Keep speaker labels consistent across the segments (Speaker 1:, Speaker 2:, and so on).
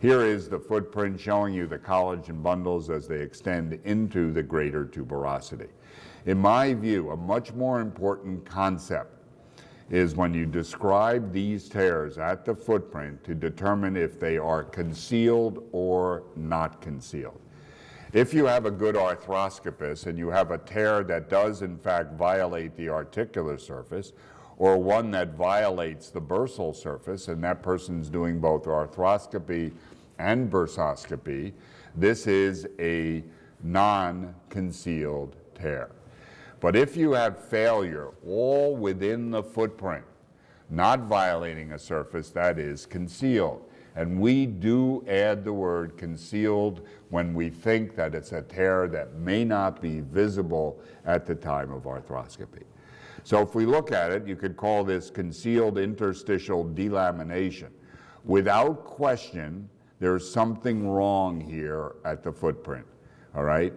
Speaker 1: Here is the footprint showing you the collagen bundles as they extend into the greater tuberosity. In my view, a much more important concept is when you describe these tears at the footprint to determine if they are concealed or not concealed. If you have a good arthroscopist and you have a tear that does in fact violate the articular surface, or one that violates the bursal surface, and that person's doing both arthroscopy and bursoscopy, this is a non-concealed tear. But if you have failure all within the footprint, not violating a surface, that is concealed. And we do add the word concealed when we think that it's a tear that may not be visible at the time of arthroscopy. So if we look at it, you could call this concealed interstitial delamination. Without question, there's something wrong here at the footprint, all right?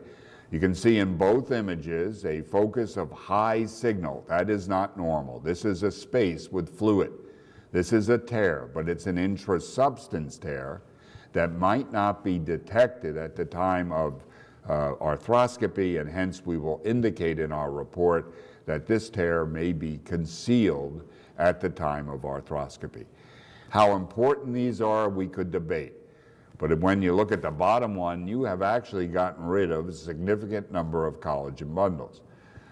Speaker 1: You can see in both images a focus of high signal. That is not normal. This is a space with fluid. This is a tear, but it's an intrasubstance tear that might not be detected at the time of arthroscopy, and hence we will indicate in our report that this tear may be concealed at the time of arthroscopy. How important these are, we could debate. But when you look at the bottom one, you have actually gotten rid of a significant number of collagen bundles.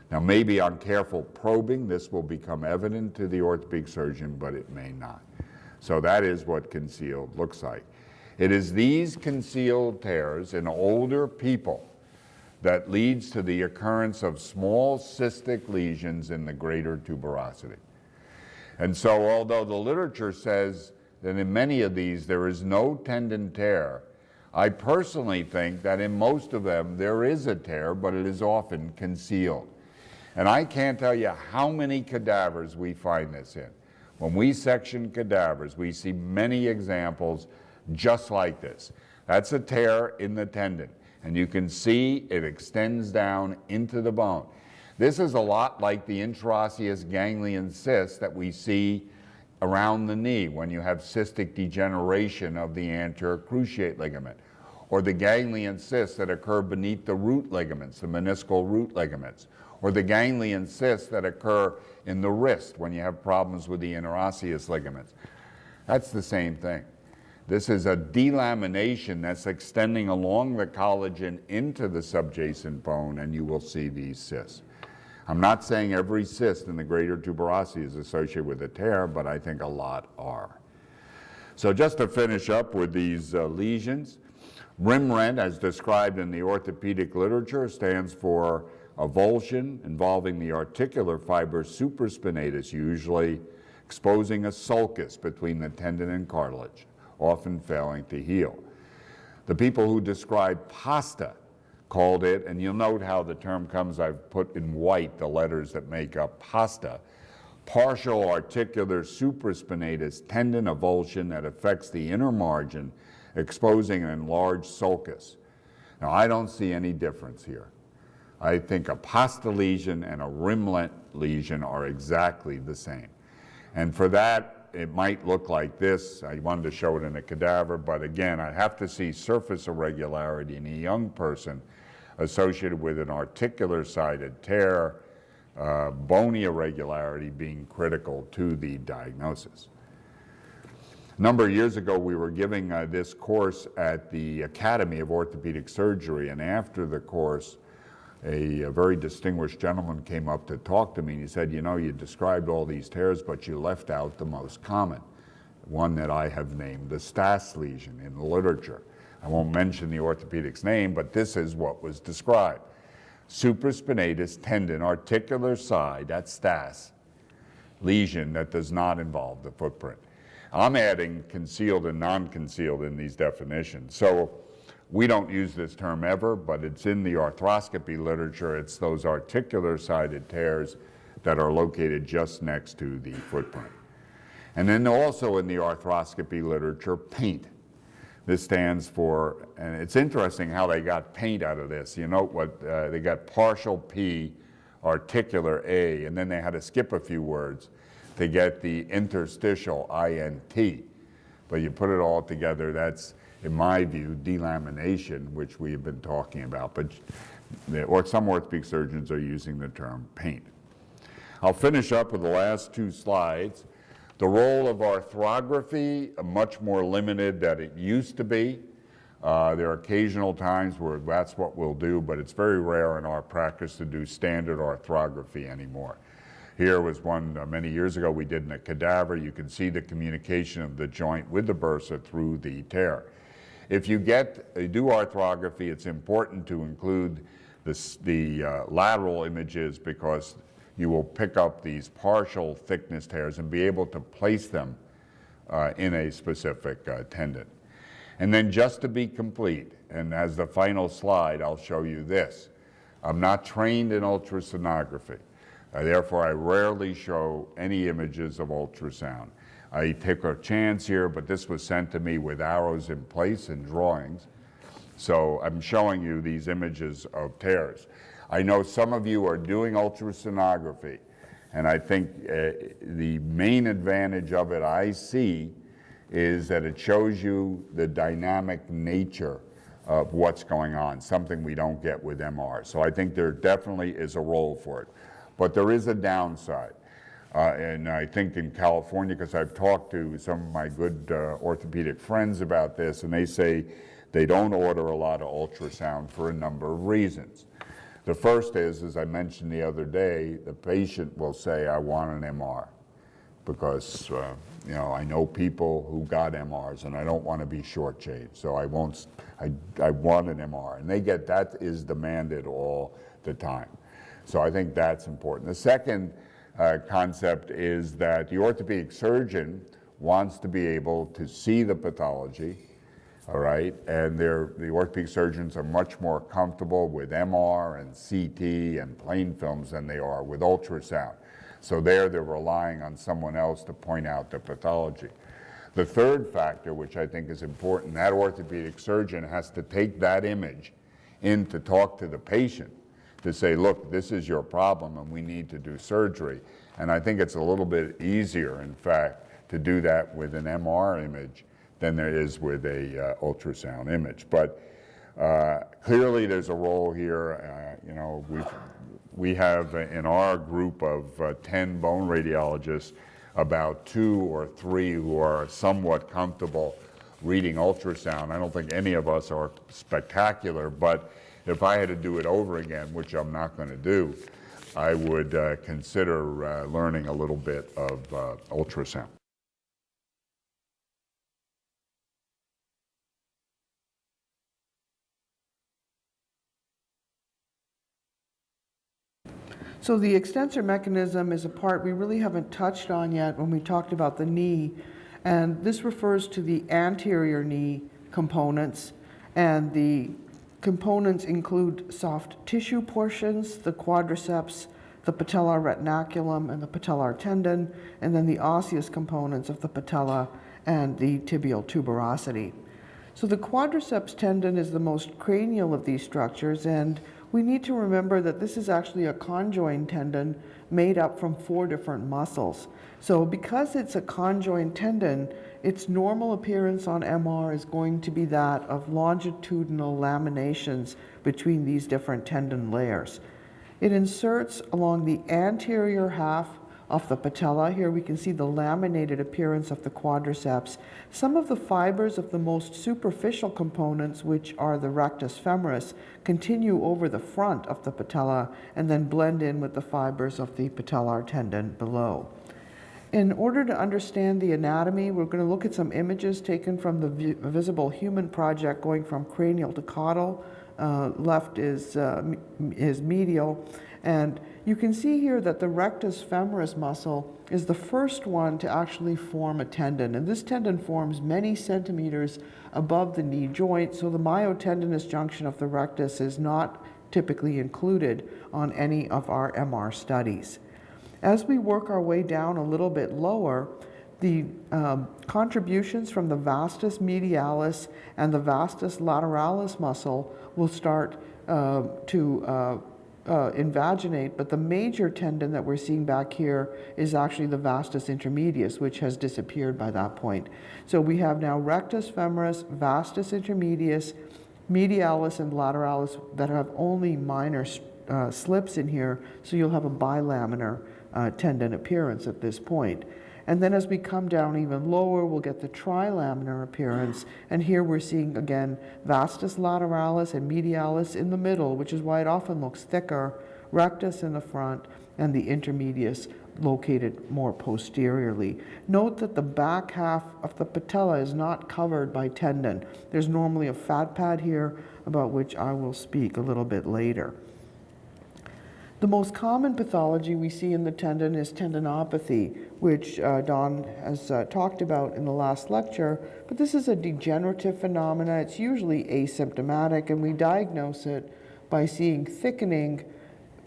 Speaker 1: Now, maybe on careful probing, this will become evident to the orthopedic surgeon, but it may not. So that is what concealed looks like. It is these concealed tears in older people that leads to the occurrence of small cystic lesions in the greater tuberosity. And so although the literature says that in many of these there is no tendon tear, I personally think that in most of them there is a tear, but it is often concealed. And I can't tell you how many cadavers we find this in. When we section cadavers, we see many examples just like this. That's a tear in the tendon, and you can see it extends down into the bone. This is a lot like the intraosseous ganglion cyst that we see around the knee when you have cystic degeneration of the anterior cruciate ligament, or the ganglion cysts that occur beneath the root ligaments, the meniscal root ligaments, or the ganglion cysts that occur in the wrist when you have problems with the interosseous ligaments. That's the same thing. This is a delamination that's extending along the collagen into the subjacent bone, and you will see these cysts. I'm not saying every cyst in the greater tuberosity is associated with a tear, but I think a lot are. So just to finish up with these lesions, rim rent, as described in the orthopedic literature, stands for avulsion involving the articular fiber supraspinatus, usually exposing a sulcus between the tendon and cartilage, often failing to heal. The people who describe pasta called it, and you'll note how the term comes, I've put in white the letters that make up pasta, partial articular supraspinatus tendon avulsion that affects the inner margin, exposing an enlarged sulcus. Now, I don't see any difference here. I think a pasta lesion and a rimlet lesion are exactly the same. And for that, it might look like this. I wanted to show it in a cadaver, but again, I have to see surface irregularity in a young person associated with an articular-sided tear, bony irregularity being critical to the diagnosis. A number of years ago, we were giving this course at the Academy of Orthopedic Surgery, and after the course, a very distinguished gentleman came up to talk to me, and he said, you know, you described all these tears, but you left out the most common, one that I have named the Stas lesion in the literature. I won't mention the orthopedic's name, but this is what was described. Supraspinatus tendon, articular side, that's Stas, lesion that does not involve the footprint. I'm adding concealed and non-concealed in these definitions. So we don't use this term ever, but it's in the arthroscopy literature. It's those articular-sided tears that are located just next to the footprint. And then also in the arthroscopy literature, paint. This stands for, and it's interesting how they got paint out of this. You know what, they got partial P, articular A, and then they had to skip a few words to get the interstitial INT. But you put it all together, that's in my view, delamination, which we have been talking about, but or some orthopedic surgeons are using the term pain. I'll finish up with the last two slides. The role of arthrography, much more limited than it used to be. There are occasional times where that's what we'll do, but it's very rare in our practice to do standard arthrography anymore. Here was one many years ago we did in a cadaver. You can see the communication of the joint with the bursa through the tear. If you do arthrography, it's important to include the lateral images, because you will pick up these partial thickness tears and be able to place them in a specific tendon. And then just to be complete, and as the final slide, I'll show you this. I'm not trained in ultrasonography. Therefore, I rarely show any images of ultrasound. I take a chance here, but this was sent to me with arrows in place and drawings. So I'm showing you these images of tears. I know some of you are doing ultrasonography, and I think the main advantage of it I see is that it shows you the dynamic nature of what's going on, something we don't get with MR. So I think there definitely is a role for it. But there is a downside. And I think in California, because I've talked to some of my good orthopedic friends about this, and they say they don't order a lot of ultrasound for a number of reasons. The first is, as I mentioned the other day, the patient will say, I want an MR, because you know, I know people who got MRs and I don't want to be shortchanged, so I want an MR. And that is demanded all the time. So I think that's important. The second concept is that the orthopedic surgeon wants to be able to see the pathology, all right? And the orthopedic surgeons are much more comfortable with MR and CT and plain films than they are with ultrasound. So they're relying on someone else to point out the pathology. The third factor, which I think is important, that orthopedic surgeon has to take that image in to talk to the patient, to say, look, this is your problem and we need to do surgery. And I think it's a little bit easier, in fact, to do that with an MR image than there is with a ultrasound image. But clearly there's a role here. You know, we have in our group of 10 bone radiologists about 2 or 3 who are somewhat comfortable reading ultrasound. I don't think any of us are spectacular, but if I had to do it over again, which I'm not going to do, I would consider learning a little bit of ultrasound.
Speaker 2: So the extensor mechanism is a part we really haven't touched on yet when we talked about the knee, and this refers to the anterior knee components, and the components include soft tissue portions, the quadriceps, the patellar retinaculum, and the patellar tendon, and then the osseous components of the patella and the tibial tuberosity. So the quadriceps tendon is the most cranial of these structures, and we need to remember that this is actually a conjoined tendon made up from 4 different muscles. So because it's a conjoined tendon, its normal appearance on MR is going to be that of longitudinal laminations between these different tendon layers. It inserts along the anterior half of the patella. Here we can see the laminated appearance of the quadriceps. Some of the fibers of the most superficial components, which are the rectus femoris, continue over the front of the patella and then blend in with the fibers of the patellar tendon below. In order to understand the anatomy, we're going to look at some images taken from the Visible Human Project going from cranial to caudal. Left is medial. And you can see here that the rectus femoris muscle is the first one to actually form a tendon. And this tendon forms many centimeters above the knee joint, so the myotendinous junction of the rectus is not typically included on any of our MR studies. As we work our way down a little bit lower, the contributions from the vastus medialis and the vastus lateralis muscle will start to invaginate, but the major tendon that we're seeing back here is actually the vastus intermedius, which has disappeared by that point. So we have now rectus femoris, vastus intermedius, medialis, and lateralis that have only minor slips in here, so you'll have a bilaminar tendon appearance at this point. And then as we come down even lower, we'll get the trilaminar appearance. And here we're seeing, again, vastus lateralis and medialis in the middle, which is why it often looks thicker, rectus in the front, and the intermedius located more posteriorly. Note that the back half of the patella is not covered by tendon. There's normally a fat pad here, about which I will speak a little bit later. The most common pathology we see in the tendon is tendinopathy, which Don has talked about in the last lecture, but this is a degenerative phenomena. It's usually asymptomatic, and we diagnose it by seeing thickening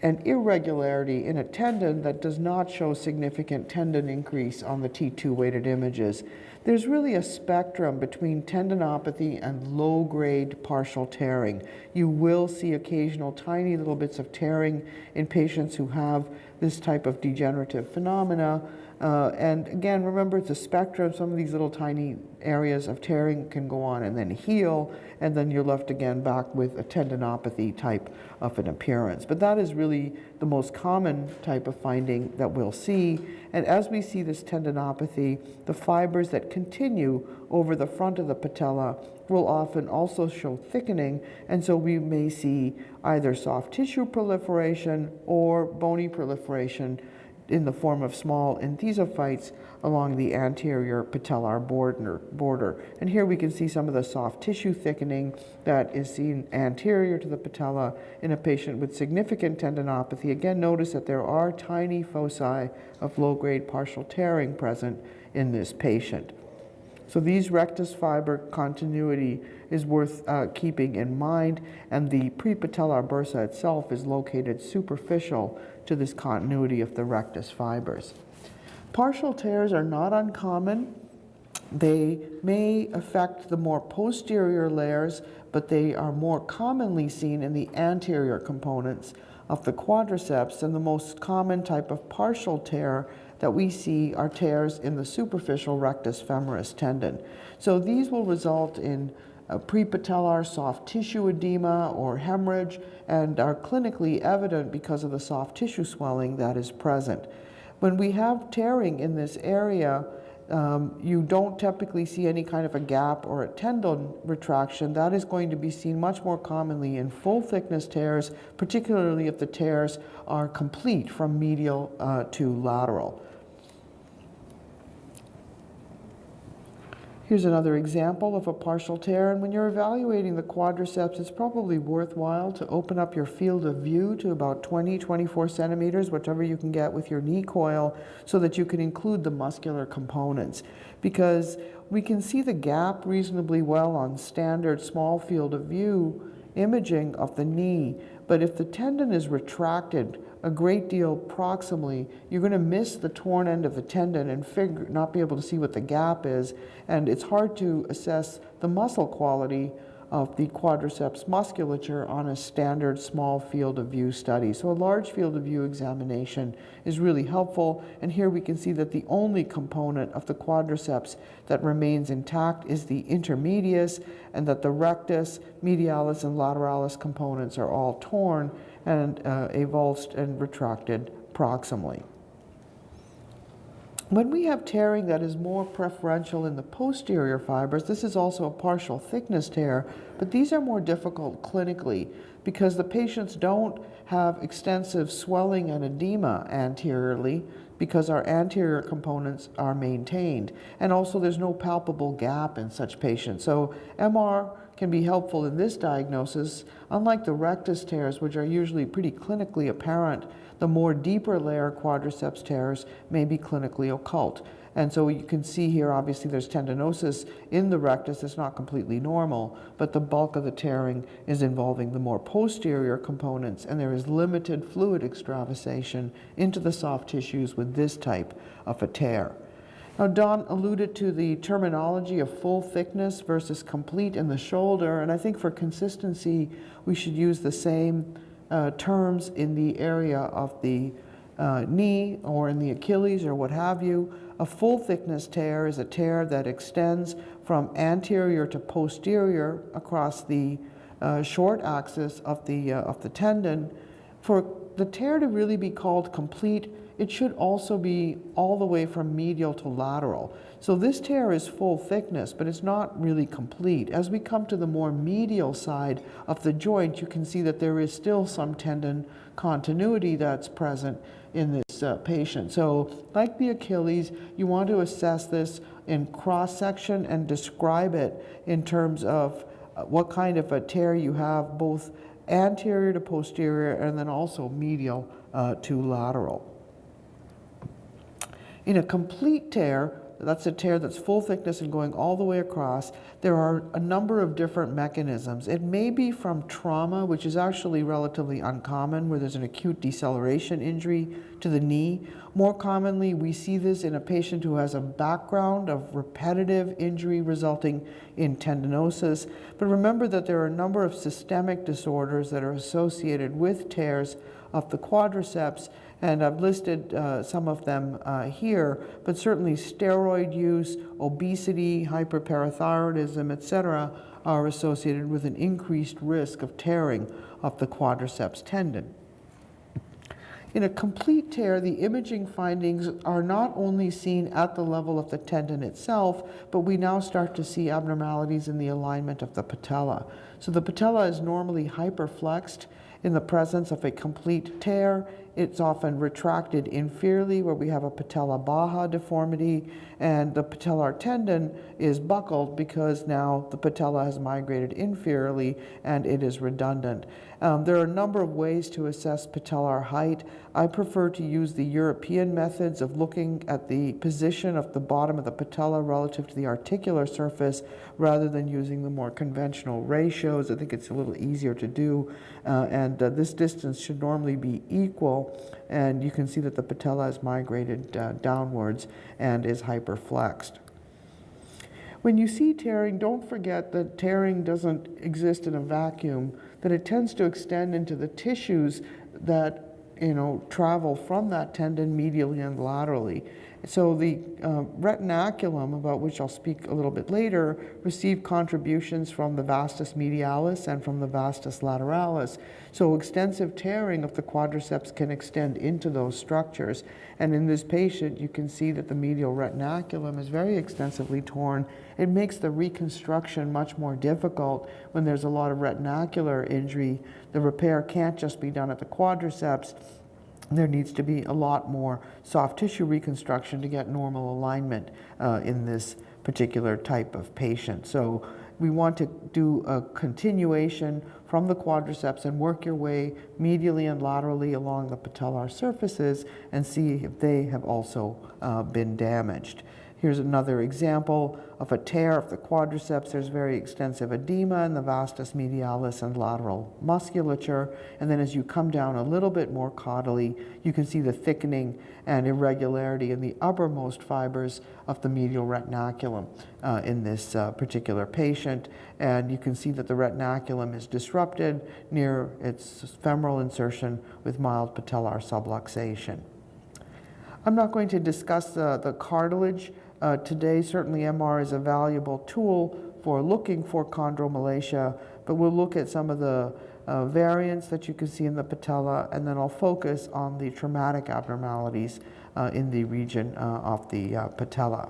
Speaker 2: and irregularity in a tendon that does not show significant tendon increase on the T2 weighted images. There's really a spectrum between tendinopathy and low-grade partial tearing. You will see occasional tiny little bits of tearing in patients who have this type of degenerative phenomena. And again, remember, it's a spectrum. Some of these little tiny areas of tearing can go on and then heal, and then you're left again back with a tendinopathy type of an appearance. But that is really the most common type of finding that we'll see. And as we see this tendinopathy, the fibers that continue over the front of the patella will often also show thickening, and so we may see either soft tissue proliferation or bony proliferation in the form of small enthesophytes along the anterior patellar border. And here we can see some of the soft tissue thickening that is seen anterior to the patella in a patient with significant tendinopathy. Again, notice that there are tiny foci of low-grade partial tearing present in this patient. So these rectus fiber continuity is worth keeping in mind, and the prepatellar bursa itself is located superficial to this continuity of the rectus fibers. Partial tears are not uncommon. They may affect the more posterior layers, but they are more commonly seen in the anterior components of the quadriceps, and the most common type of partial tear that we see are tears in the superficial rectus femoris tendon. So these will result in prepatellar soft tissue edema or hemorrhage and are clinically evident because of the soft tissue swelling that is present. When we have tearing in this area, you don't typically see any kind of a gap or a tendon retraction. That is going to be seen much more commonly in full thickness tears, particularly if the tears are complete from medial to lateral. Here's another example of a partial tear, and when you're evaluating the quadriceps, it's probably worthwhile to open up your field of view to about 20-24 centimeters, whichever you can get with your knee coil, so that you can include the muscular components. Because we can see the gap reasonably well on standard small field of view imaging of the knee, but if the tendon is retracted a great deal proximally, you're going to miss the torn end of the tendon and not be able to see what the gap is, and it's hard to assess the muscle quality of the quadriceps musculature on a standard small field of view study. So a large field of view examination is really helpful, and here we can see that the only component of the quadriceps that remains intact is the intermedius, and that the rectus, medialis, and lateralis components are all torn and avulsed and retracted proximally. When we have tearing that is more preferential in the posterior fibers, this is also a partial thickness tear, but these are more difficult clinically because the patients don't have extensive swelling and edema anteriorly because our anterior components are maintained. And also there's no palpable gap in such patients. So MR can be helpful in this diagnosis. Unlike the rectus tears, which are usually pretty clinically apparent, the more deeper layer quadriceps tears may be clinically occult. And so you can see here, obviously there's tendinosis in the rectus. It's not completely normal, but the bulk of the tearing is involving the more posterior components, and there is limited fluid extravasation into the soft tissues with this type of a tear. Now, Don alluded to the terminology of full thickness versus complete in the shoulder, and I think for consistency, we should use the same terms in the area of the knee or in the Achilles or what have you. A full thickness tear is a tear that extends from anterior to posterior across the short axis of the tendon. For the tear to really be called complete, it should also be all the way from medial to lateral. So this tear is full thickness, but it's not really complete. As we come to the more medial side of the joint, you can see that there is still some tendon continuity that's present in this patient. So like the Achilles, you want to assess this in cross-section and describe it in terms of what kind of a tear you have, both anterior to posterior and then also medial to lateral. In a complete tear, that's a tear that's full thickness and going all the way across, there are a number of different mechanisms. It may be from trauma, which is actually relatively uncommon, where there's an acute deceleration injury to the knee. More commonly, we see this in a patient who has a background of repetitive injury resulting in tendinosis. But remember that there are a number of systemic disorders that are associated with tears of the quadriceps, and I've listed some of them here, but certainly steroid use, obesity, hyperparathyroidism, etc., are associated with an increased risk of tearing of the quadriceps tendon. In a complete tear, the imaging findings are not only seen at the level of the tendon itself, but we now start to see abnormalities in the alignment of the patella. So the patella is normally hyperflexed in the presence of a complete tear. It's often retracted inferiorly where we have a patella baja deformity, and the patellar tendon is buckled because now the patella has migrated inferiorly and it is redundant. There are a number of ways to assess patellar height. I prefer to use the European methods of looking at the position of the bottom of the patella relative to the articular surface rather than using the more conventional ratios. I think it's a little easier to do, and this distance should normally be equal, and you can see that the patella has migrated downwards and is hyperflexed. When you see tearing, don't forget that tearing doesn't exist in a vacuum, that it tends to extend into the tissues that travel from that tendon medially and laterally. So the retinaculum, about which I'll speak a little bit later, received contributions from the vastus medialis and from the vastus lateralis. So extensive tearing of the quadriceps can extend into those structures. And in this patient, you can see that the medial retinaculum is very extensively torn. It makes the reconstruction much more difficult when there's a lot of retinacular injury. The repair can't just be done at the quadriceps. There needs to be a lot more soft tissue reconstruction to get normal alignment in this particular type of patient. So we want to do a continuation from the quadriceps and work your way medially and laterally along the patellar surfaces and see if they have also been damaged. Here's another example of a tear of the quadriceps. There's very extensive edema in the vastus medialis and lateral musculature. And then as you come down a little bit more caudally, you can see the thickening and irregularity in the uppermost fibers of the medial retinaculum in this particular patient. And you can see that the retinaculum is disrupted near its femoral insertion with mild patellar subluxation. I'm not going to discuss the cartilage today. Certainly MR is a valuable tool for looking for chondromalacia, but we'll look at some of the variants that you can see in the patella, and then I'll focus on the traumatic abnormalities in the region of the patella.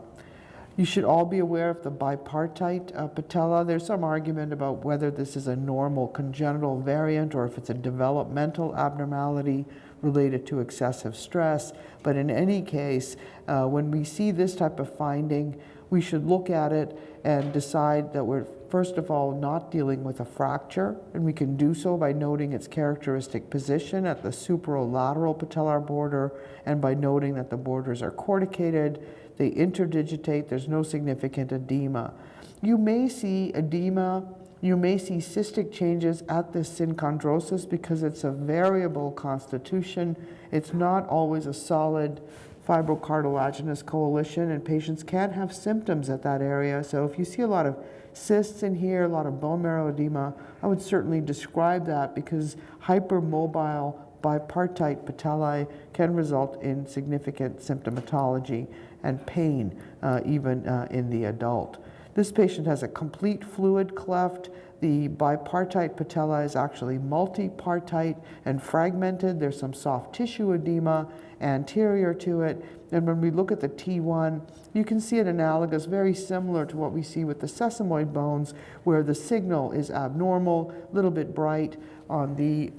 Speaker 2: You should all be aware of the bipartite patella. There's some argument about whether this is a normal congenital variant or if it's a developmental abnormality related to excessive stress. But in any case, when we see this type of finding, we should look at it and decide that we're, first of all, not dealing with a fracture, and we can do so by noting its characteristic position at the superolateral patellar border and by noting that the borders are corticated, they interdigitate, there's no significant edema. You may see edema, you may see cystic changes at this synchondrosis because it's a variable constitution. It's not always a solid, fibrocartilaginous coalition, and patients can have symptoms at that area. So if you see a lot of cysts in here, a lot of bone marrow edema, I would certainly describe that, because hypermobile bipartite patellae can result in significant symptomatology and pain, even in the adult. This patient has a complete fluid cleft. The bipartite patella is actually multipartite and fragmented. There's some soft tissue edema anterior to it. And when we look at the T1, you can see it analogous, very similar to what we see with the sesamoid bones, where the signal is abnormal, a little bit bright on the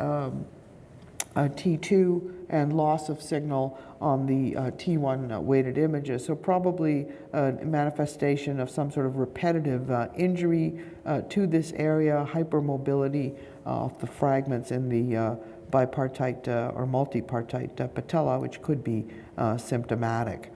Speaker 2: T2 and loss of signal on the T1 weighted images. So probably a manifestation of some sort of repetitive injury to this area, hypermobility of the fragments in the bipartite or multipartite patella, which could be symptomatic.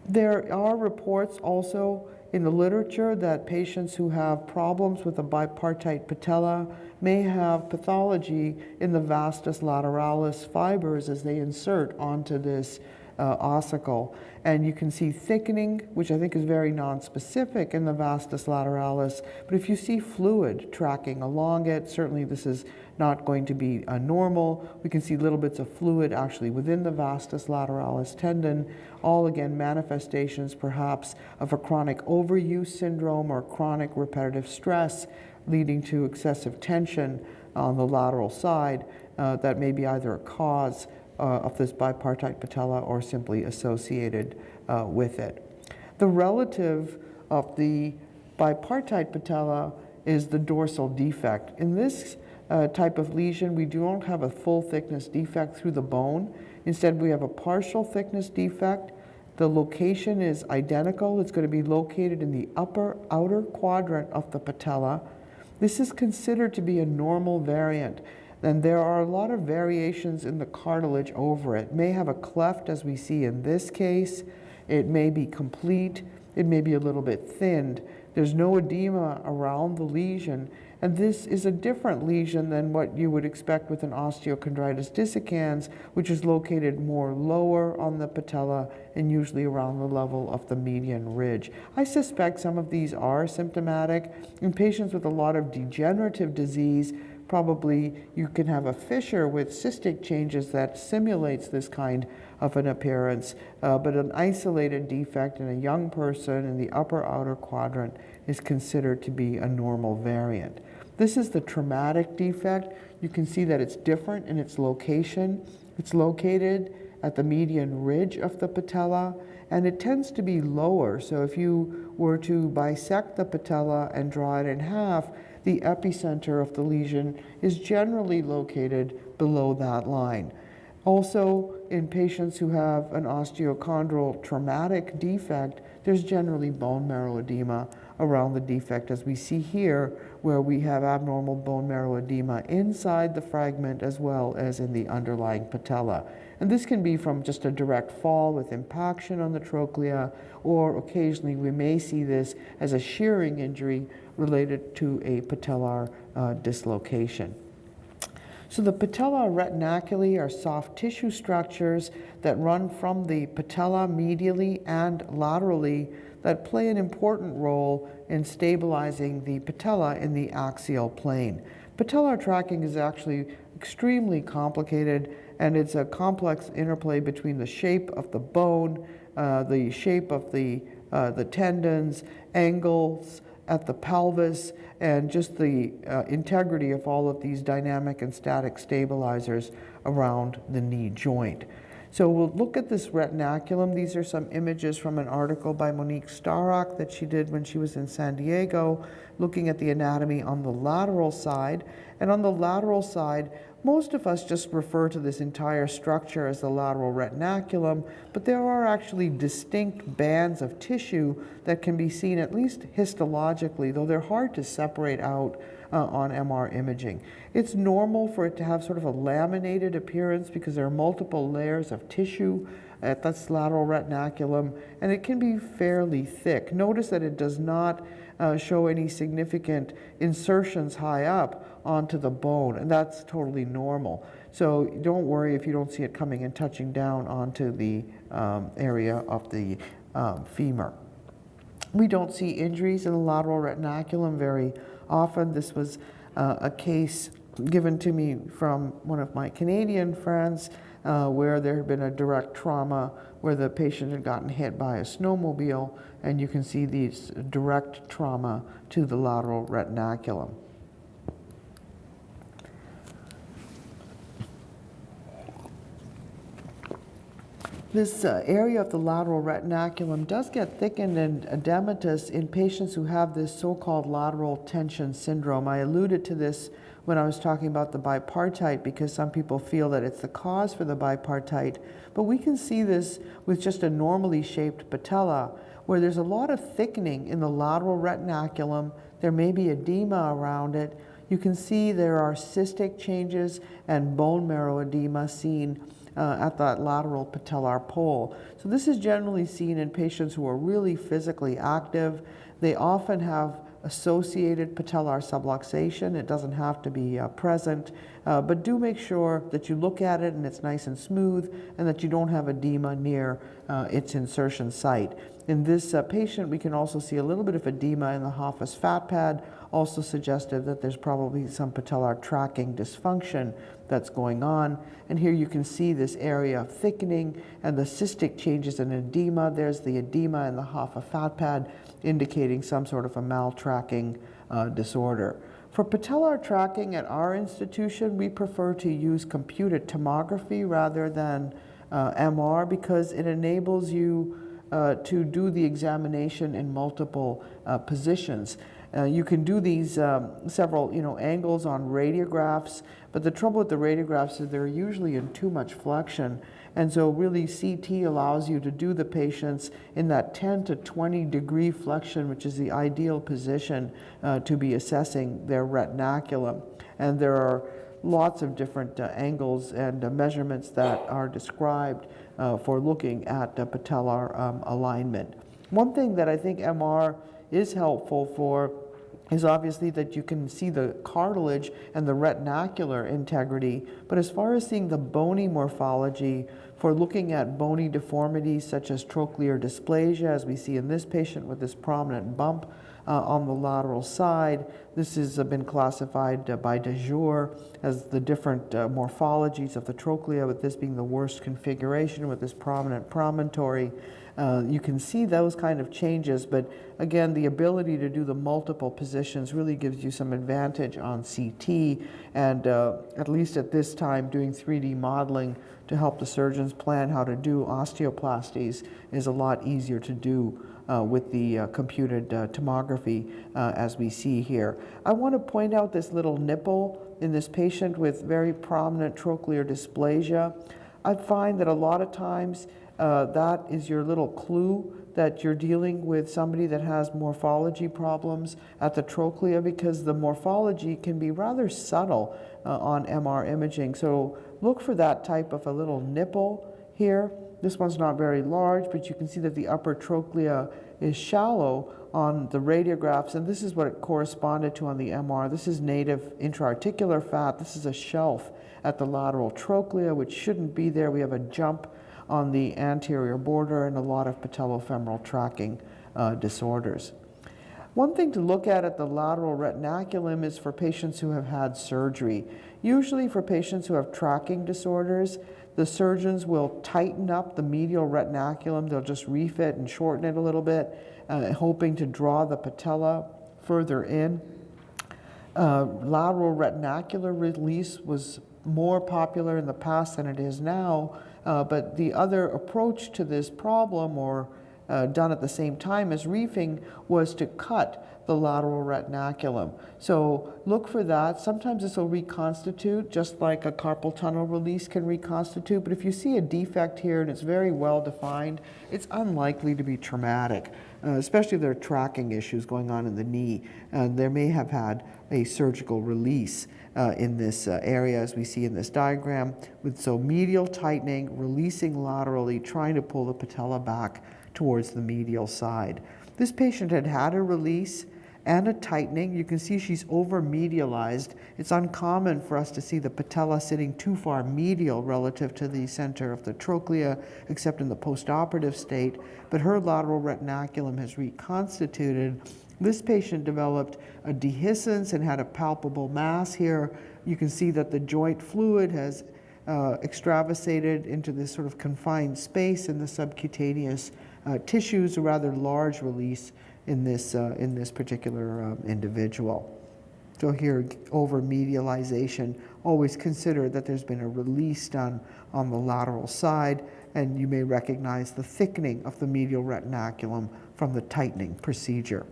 Speaker 2: There are reports also in the literature that patients who have problems with a bipartite patella may have pathology in the vastus lateralis fibers as they insert onto this ossicle. And you can see thickening, which I think is very nonspecific in the vastus lateralis. But if you see fluid tracking along it, certainly this is not going to be normal. We can see little bits of fluid actually within the vastus lateralis tendon. All again manifestations perhaps of a chronic overuse syndrome or chronic repetitive stress leading to excessive tension on the lateral side that may be either a cause of this bipartite patella or simply associated with it. The relative of the bipartite patella is the dorsal defect. In this type of lesion, we don't have a full thickness defect through the bone. Instead, we have a partial thickness defect. The location is identical. It's going to be located in the upper outer quadrant of the patella. This is considered to be a normal variant. And there are a lot of variations in the cartilage over it. It may have a cleft, as we see in this case. It may be complete. It may be a little bit thinned. There's no edema around the lesion. And this is a different lesion than what you would expect with an osteochondritis dissecans, which is located more lower on the patella and usually around the level of the median ridge. I suspect some of these are symptomatic. In patients with a lot of degenerative disease, probably you can have a fissure with cystic changes that simulates this kind of an appearance, but an isolated defect in a young person in the upper outer quadrant is considered to be a normal variant. This is the traumatic defect. You can see that it's different in its location. It's located at the median ridge of the patella, and it tends to be lower. So if you were to bisect the patella and draw it in half, the epicenter of the lesion is generally located below that line. Also, in patients who have an osteochondral traumatic defect, there's generally bone marrow edema around the defect, as we see here, where we have abnormal bone marrow edema inside the fragment as well as in the underlying patella. And this can be from just a direct fall with impaction on the trochlea, or occasionally we may see this as a shearing injury related to a patellar dislocation. So the patella retinaculi are soft tissue structures that run from the patella medially and laterally that play an important role in stabilizing the patella in the axial plane. Patellar tracking is actually extremely complicated, and it's a complex interplay between the shape of the bone, the shape of the tendons, angles at the pelvis, and just the integrity of all of these dynamic and static stabilizers around the knee joint. So we'll look at this retinaculum. These are some images from an article by Monique Starrock that she did when she was in San Diego, looking at the anatomy on the lateral side. And on the lateral side, most of us just refer to this entire structure as the lateral retinaculum, but there are actually distinct bands of tissue that can be seen at least histologically, though they're hard to separate out on MR imaging. It's normal for it to have sort of a laminated appearance because there are multiple layers of tissue at this lateral retinaculum, and it can be fairly thick. Notice that it does not show any significant insertions high up onto the bone, and that's totally normal. So don't worry if you don't see it coming and touching down onto the area of the femur. We don't see injuries in the lateral retinaculum very often. This was a case given to me from one of my Canadian friends where there had been a direct trauma where the patient had gotten hit by a snowmobile, and you can see these direct trauma to the lateral retinaculum. This area of the lateral retinaculum does get thickened and edematous in patients who have this so-called lateral tension syndrome. I alluded to this when I was talking about the bipartite because some people feel that it's the cause for the bipartite, but we can see this with just a normally shaped patella where there's a lot of thickening in the lateral retinaculum. There may be edema around it. You can see there are cystic changes and bone marrow edema seen at that lateral patellar pole. So this is generally seen in patients who are really physically active. They often have associated patellar subluxation. It doesn't have to be present, but do make sure that you look at it and it's nice and smooth and that you don't have edema near its insertion site. In this patient, we can also see a little bit of edema in the Hoffa's fat pad, also suggestive that there's probably some patellar tracking dysfunction that's going on. And here you can see this area of thickening and the cystic changes in edema. There's the edema in the Hoffa fat pad indicating some sort of a maltracking disorder. For patellar tracking at our institution, we prefer to use computed tomography rather than MR because it enables you to do the examination in multiple positions. You can do these several angles on radiographs, but the trouble with the radiographs is they're usually in too much flexion, and so really CT allows you to do the patients in that 10 to 20 degree flexion, which is the ideal position to be assessing their retinaculum. And there are lots of different angles and measurements that are described for looking at patellar alignment. One thing that I think MR is helpful for is obviously that you can see the cartilage and the retinacular integrity, but as far as seeing the bony morphology, for looking at bony deformities such as trochlear dysplasia, as we see in this patient with this prominent bump on the lateral side. This has been classified by de Jour as the different morphologies of the trochlea, with this being the worst configuration with this prominent promontory. You can see those kind of changes, but again, the ability to do the multiple positions really gives you some advantage on CT, and at least at this time, doing 3D modeling to help the surgeons plan how to do osteoplasties is a lot easier to do with the computed tomography as we see here. I want to point out this little nipple in this patient with very prominent trochlear dysplasia. I find that a lot of times that is your little clue that you're dealing with somebody that has morphology problems at the trochlea, because the morphology can be rather subtle on MR imaging. So look for that type of a little nipple here. This one's not very large, but you can see that the upper trochlea is shallow on the radiographs, and this is what it corresponded to on the MR. This is native intra-articular fat. This is a shelf at the lateral trochlea, which shouldn't be there. We have a jump on the anterior border and a lot of patellofemoral tracking disorders. One thing to look at the lateral retinaculum is for patients who have had surgery. Usually for patients who have tracking disorders, the surgeons will tighten up the medial retinaculum. They'll just refit and shorten it a little bit, hoping to draw the patella further in. Lateral retinacular release was more popular in the past than it is now, but the other approach to this problem, or done at the same time as reefing, was to cut the lateral retinaculum. So look for that. Sometimes this will reconstitute, just like a carpal tunnel release can reconstitute, but if you see a defect here and it's very well defined, it's unlikely to be traumatic, especially if there are tracking issues going on in the knee. There may have had a surgical release in this area, as we see in this diagram, with so medial tightening, releasing laterally, trying to pull the patella back towards the medial side. This patient had had a release and a tightening. You can see she's over-medialized. It's uncommon for us to see the patella sitting too far medial relative to the center of the trochlea, except in the postoperative state, but her lateral retinaculum has reconstituted. This patient developed a dehiscence and had a palpable mass here. You can see that the joint fluid has extravasated into this sort of confined space in the subcutaneous tissues, a rather large release in this particular individual. So here, over medialization, always consider that there's been a release done on the lateral side, and you may recognize the thickening of the medial retinaculum from the tightening procedure.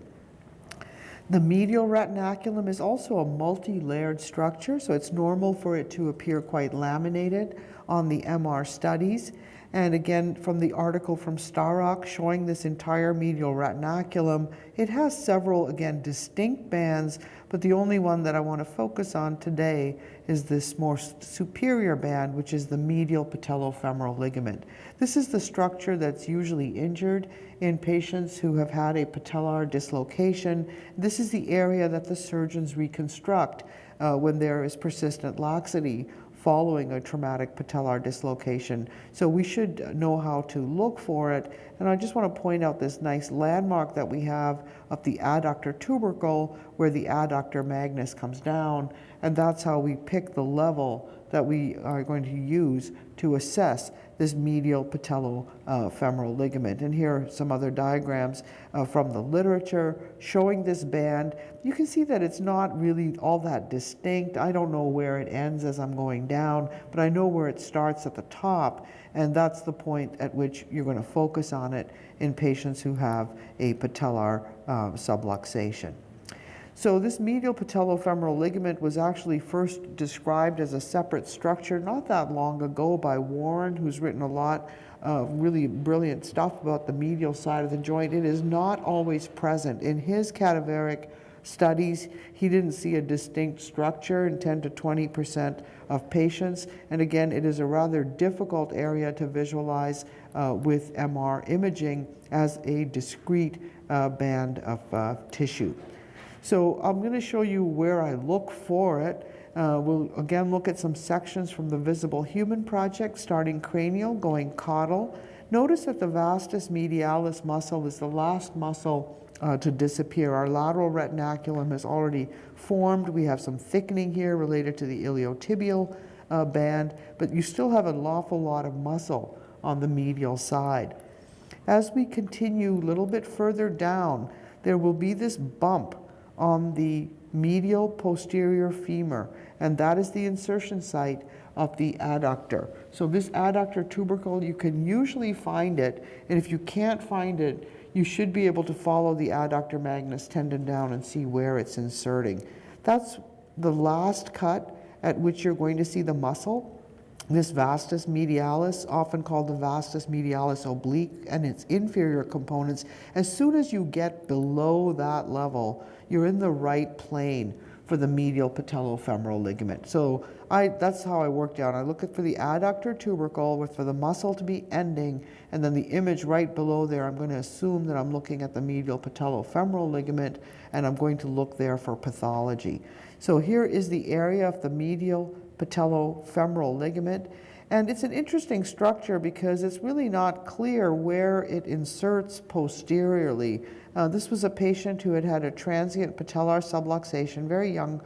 Speaker 2: The medial retinaculum is also a multi-layered structure, so it's normal for it to appear quite laminated on the MR studies. And again, from the article from Starrock showing this entire medial retinaculum, it has several, again, distinct bands, but the only one that I want to focus on today is this more superior band, which is the medial patellofemoral ligament. This is the structure that's usually injured in patients who have had a patellar dislocation. This is the area that the surgeons reconstruct when there is persistent laxity following a traumatic patellar dislocation. So we should know how to look for it. And I just want to point out this nice landmark that we have of the adductor tubercle, where the adductor magnus comes down, and that's how we pick the level that we are going to use to assess this medial patellofemoral ligament. And here are some other diagrams from the literature showing this band. You can see that it's not really all that distinct. I don't know where it ends as I'm going down, but I know where it starts at the top, and that's the point at which you're going to focus on it in patients who have a patellar subluxation. So this medial patellofemoral ligament was actually first described as a separate structure not that long ago by Warren, who's written a lot of really brilliant stuff about the medial side of the joint. It is not always present. In his cadaveric studies, he didn't see a distinct structure in 10 to 20% of patients. And again, it is a rather difficult area to visualize with MR imaging as a discrete band of tissue. So I'm going to show you where I look for it. We'll again look at some sections from the Visible Human Project, starting cranial, going caudal. Notice that the vastus medialis muscle is the last muscle to disappear. Our lateral retinaculum has already formed. We have some thickening here related to the iliotibial band, but you still have an awful lot of muscle on the medial side. As we continue a little bit further down, there will be this bump on the medial posterior femur, and that is the insertion site of the adductor. So this adductor tubercle, you can usually find it, and if you can't find it, you should be able to follow the adductor magnus tendon down and see where it's inserting. That's the last cut at which you're going to see the muscle. This vastus medialis, often called the vastus medialis oblique, and its inferior components. As soon as you get below that level, you're in the right plane for the medial patellofemoral ligament. So that's how I work down. I look for the adductor tubercle for the muscle to be ending, and then the image right below there, I'm going to assume that I'm looking at the medial patellofemoral ligament, and I'm going to look there for pathology. So here is the area of the medial patellofemoral ligament, and it's an interesting structure because it's really not clear where it inserts posteriorly. This was a patient who had had a transient patellar subluxation, very young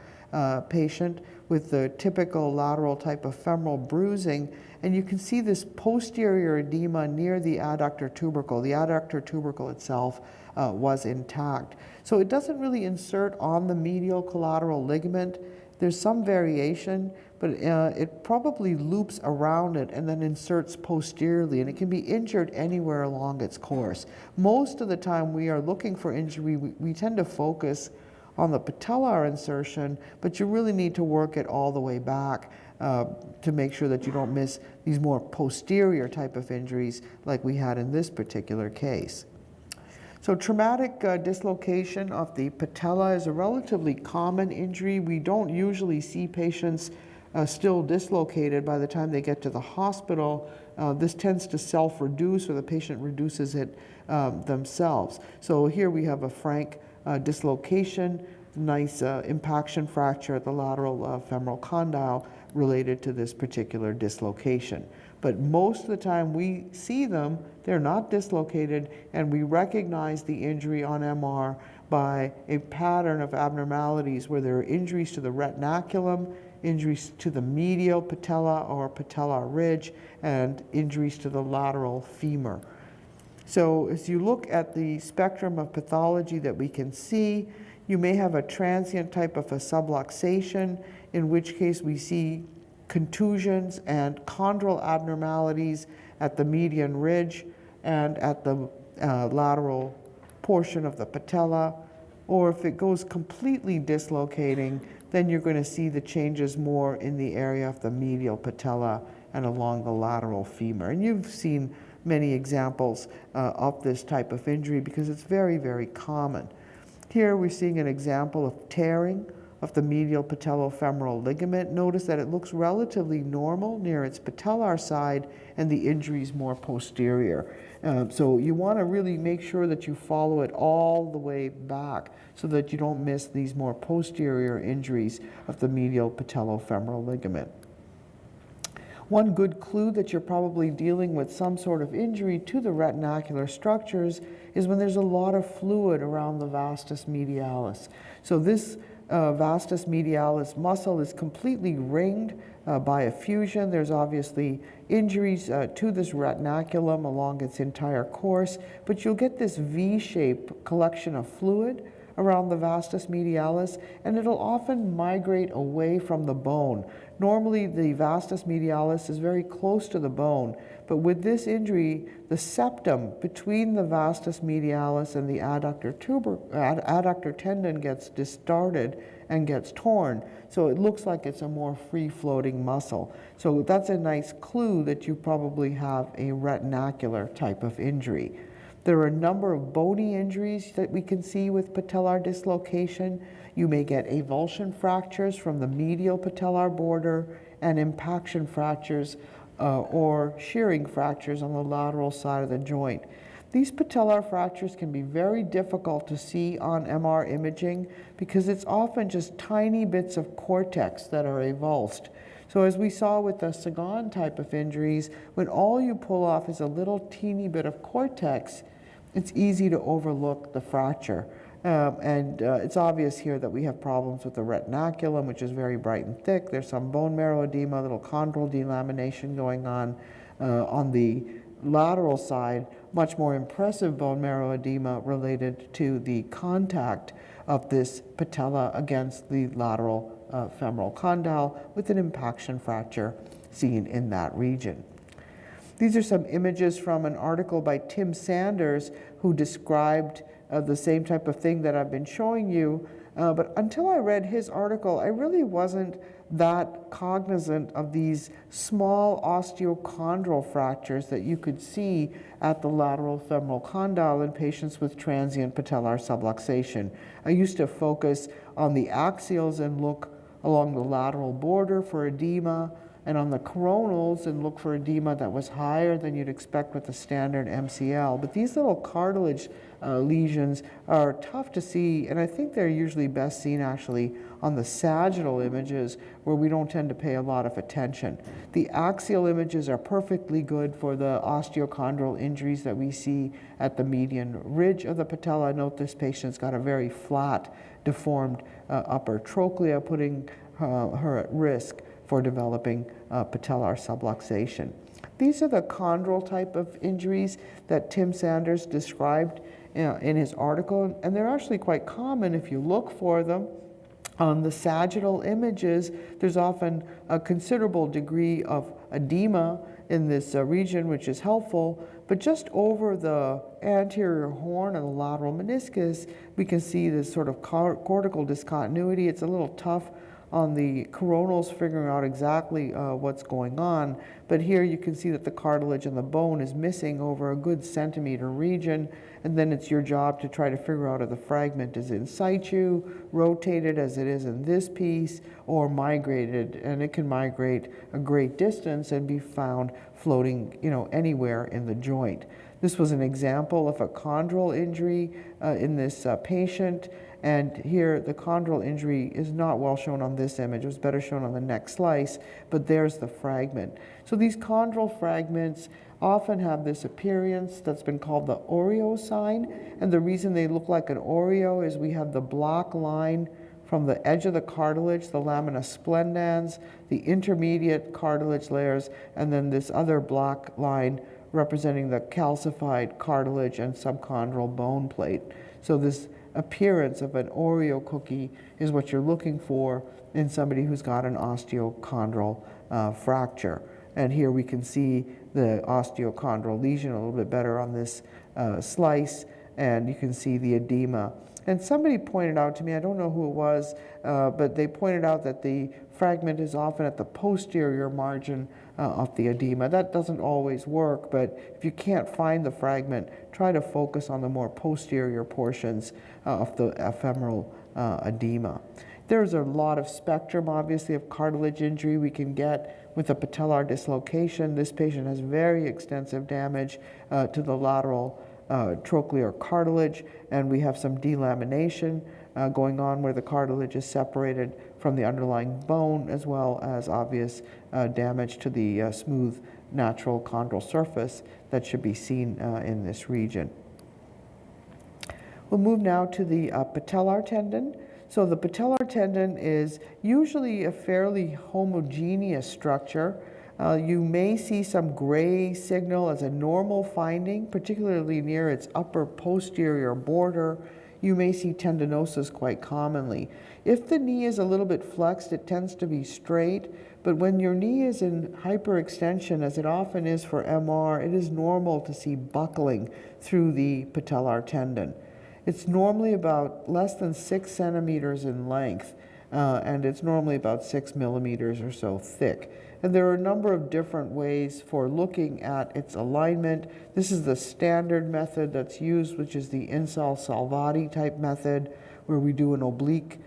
Speaker 2: patient with the typical lateral type of femoral bruising, and you can see this posterior edema near the adductor tubercle. The adductor tubercle itself was intact. So it doesn't really insert on the medial collateral ligament. There's some variation, but it probably loops around it and then inserts posteriorly, and it can be injured anywhere along its course. Most of the time we are looking for injury, we tend to focus on the patellar insertion, but you really need to work it all the way back to make sure that you don't miss these more posterior type of injuries like we had in this particular case. So traumatic dislocation of the patella is a relatively common injury. We don't usually see patients still dislocated by the time they get to the hospital. This tends to self-reduce, or the patient reduces it themselves. So here we have a frank dislocation, nice impaction fracture at the lateral femoral condyle related to this particular dislocation. But most of the time we see them, they're not dislocated, and we recognize the injury on MR by a pattern of abnormalities where there are injuries to the retinaculum, injuries to the medial patella or patellar ridge, and injuries to the lateral femur. So as you look at the spectrum of pathology that we can see, you may have a transient type of a subluxation, in which case we see contusions and chondral abnormalities at the median ridge and at the lateral portion of the patella. Or if it goes completely dislocating, then you're going to see the changes more in the area of the medial patella and along the lateral femur. And you've seen many examples of this type of injury because it's very, very common. Here we're seeing an example of tearing of the medial patellofemoral ligament. Notice that it looks relatively normal near its patellar side and the injury is more posterior. So you want to really make sure that you follow it all the way back so that you don't miss these more posterior injuries of the medial patellofemoral ligament. One good clue that you're probably dealing with some sort of injury to the retinacular structures is when there's a lot of fluid around the vastus medialis. So this vastus medialis muscle is completely ringed by effusion. There's obviously injuries to this retinaculum along its entire course, but you'll get this V-shaped collection of fluid around the vastus medialis, and it'll often migrate away from the bone. Normally, the vastus medialis is very close to the bone, but with this injury, the septum between the vastus medialis and the adductor tendon gets distorted and gets torn, so it looks like it's a more free-floating muscle. So that's a nice clue that you probably have a retinacular type of injury. There are a number of bony injuries that we can see with patellar dislocation. You may get avulsion fractures from the medial patellar border and impaction fractures or shearing fractures on the lateral side of the joint. These patellar fractures can be very difficult to see on MR imaging because it's often just tiny bits of cortex that are avulsed. So as we saw with the Sagan type of injuries, when all you pull off is a little teeny bit of cortex, it's easy to overlook the fracture. It's obvious here that we have problems with the retinaculum, which is very bright and thick. There's some bone marrow edema, little chondral delamination going on. On the lateral side, much more impressive bone marrow edema related to the contact of this patella against the lateral femoral condyle with an impaction fracture seen in that region. These are some images from an article by Tim Sanders who described the same type of thing that I've been showing you, but until I read his article, I really wasn't that cognizant of these small osteochondral fractures that you could see at the lateral femoral condyle in patients with transient patellar subluxation. I used to focus on the axials and look along the lateral border for edema, and on the coronals and look for edema that was higher than you'd expect with the standard MCL. But these little cartilage lesions are tough to see, and I think they're usually best seen actually on the sagittal images where we don't tend to pay a lot of attention. The axial images are perfectly good for the osteochondral injuries that we see at the median ridge of the patella. Note this patient's got a very flat, deformed upper trochlea, putting her at risk for developing patellar subluxation. These are the chondral type of injuries that Tim Sanders described in his article, and they're actually quite common if you look for them. On the sagittal images, there's often a considerable degree of edema in this region, which is helpful, but just over the anterior horn of the lateral meniscus, we can see this sort of cortical discontinuity. It's a little tough on the coronals figuring out exactly what's going on, but here you can see that the cartilage and the bone is missing over a good centimeter region, and then it's your job to try to figure out if the fragment is in situ, rotated as it is in this piece, or migrated, and it can migrate a great distance and be found floating, anywhere in the joint. This was an example of a chondral injury in this patient, and here the chondral injury is not well shown on this image. It was better shown on the next slice, but there's the fragment. So these chondral fragments often have this appearance that's been called the Oreo sign, and the reason they look like an Oreo is we have the black line from the edge of the cartilage, the lamina splendens, the intermediate cartilage layers, and then this other black line representing the calcified cartilage and subchondral bone plate. So this appearance of an Oreo cookie is what you're looking for in somebody who's got an osteochondral fracture. And here we can see the osteochondral lesion a little bit better on this slice, and you can see the edema. And somebody pointed out to me, I don't know who it was, but they pointed out that the fragment is often at the posterior margin of the edema. That doesn't always work, but if you can't find the fragment, try to focus on the more posterior portions of the ephemeral edema. There's a lot of spectrum, obviously, of cartilage injury we can get with a patellar dislocation. This patient has very extensive damage to the lateral trochlear cartilage, and we have some delamination going on where the cartilage is separated from the underlying bone, as well as obvious damage to the smooth natural chondral surface that should be seen in this region. We'll move now to the patellar tendon. So the patellar tendon is usually a fairly homogeneous structure. You may see some gray signal as a normal finding, particularly near its upper posterior border. You may see tendinosis quite commonly. If the knee is a little bit flexed, it tends to be straight, but when your knee is in hyperextension, as it often is for MR, it is normal to see buckling through the patellar tendon. It's normally about less than 6 centimeters in length, and it's normally about 6 millimeters or so thick. And there are a number of different ways for looking at its alignment. This is the standard method that's used, which is the Insel-Salvati type method, where we do an oblique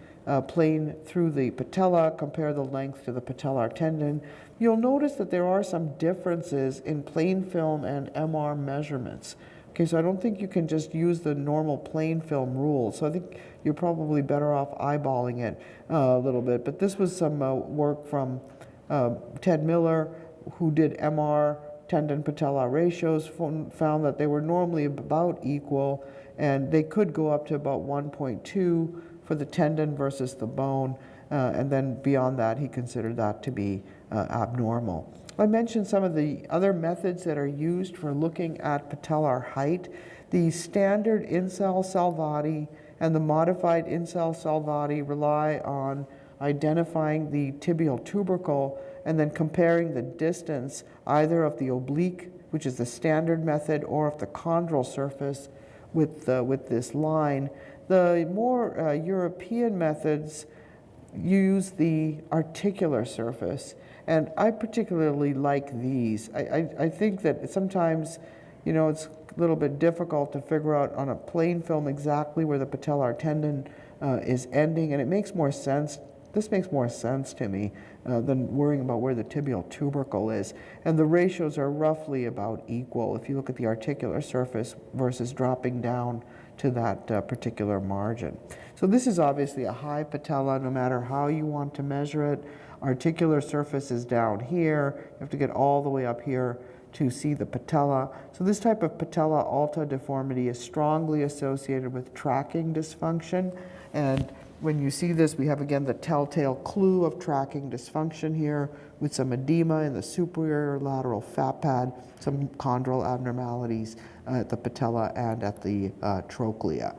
Speaker 2: plane through the patella, compare the length to the patellar tendon. You'll notice that there are some differences in plain film and MR measurements. Okay, so I don't think you can just use the normal plain film rule. So I think you're probably better off eyeballing it a little bit. But this was some work from Ted Miller, who did MR tendon patella ratios, found that they were normally about equal, and they could go up to about 1.2 for the tendon versus the bone, and then beyond that, he considered that to be abnormal. I mentioned some of the other methods that are used for looking at patellar height. The standard Insel-Salvati and the modified Insel-Salvati rely on identifying the tibial tubercle and then comparing the distance either of the oblique, which is the standard method, or of the chondral surface with this line. The more European methods use the articular surface, and I particularly like these. I think that sometimes, you know, it's a little bit difficult to figure out on a plain film exactly where the patellar tendon is ending, and it makes more sense. This makes more sense to me than worrying about where the tibial tubercle is. And the ratios are roughly about equal if you look at the articular surface versus dropping down to that particular margin. So this is obviously a high patella, no matter how you want to measure it. Articular surface is down here. You have to get all the way up here to see the patella. So this type of patella alta deformity is strongly associated with tracking dysfunction. And when you see this, we have again the telltale clue of tracking dysfunction here with some edema in the superior lateral fat pad, some chondral abnormalities at the patella and at the trochlea.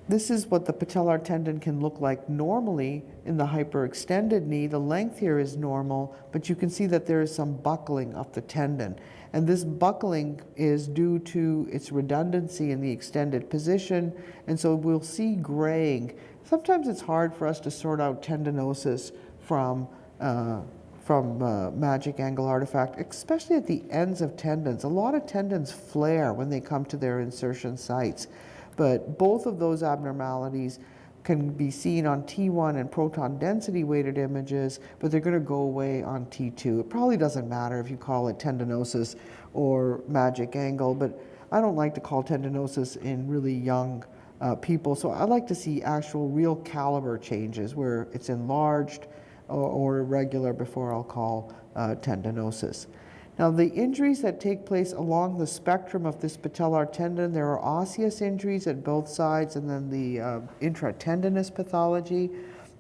Speaker 2: This is what the patellar tendon can look like normally in the hyperextended knee. The length here is normal, but you can see that there is some buckling of the tendon. And this buckling is due to its redundancy in the extended position, and so we'll see graying. Sometimes it's hard for us to sort out tendinosis from magic angle artifact, especially at the ends of tendons. A lot of tendons flare when they come to their insertion sites. But both of those abnormalities can be seen on T1 and proton density weighted images, but they're going to go away on T2. It probably doesn't matter if you call it tendinosis or magic angle, but I don't like to call tendinosis in really young people. So I like to see actual real caliber changes where it's enlarged or irregular before I'll call tendinosis. Now, the injuries that take place along the spectrum of this patellar tendon, there are osseous injuries at both sides and then the intratendinous pathology.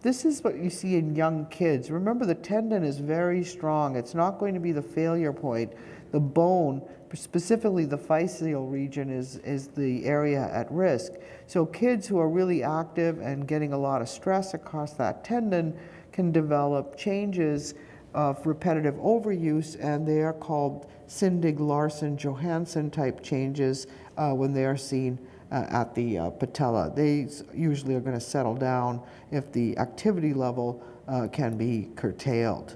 Speaker 2: This is what you see in young kids. Remember, the tendon is very strong. It's not going to be the failure point. The bone, specifically the physeal region, is the area at risk. So kids who are really active and getting a lot of stress across that tendon can develop changes of repetitive overuse, and they are called Syndig-Larsen-Johansson type changes when they are seen at the patella. They usually are going to settle down if the activity level can be curtailed.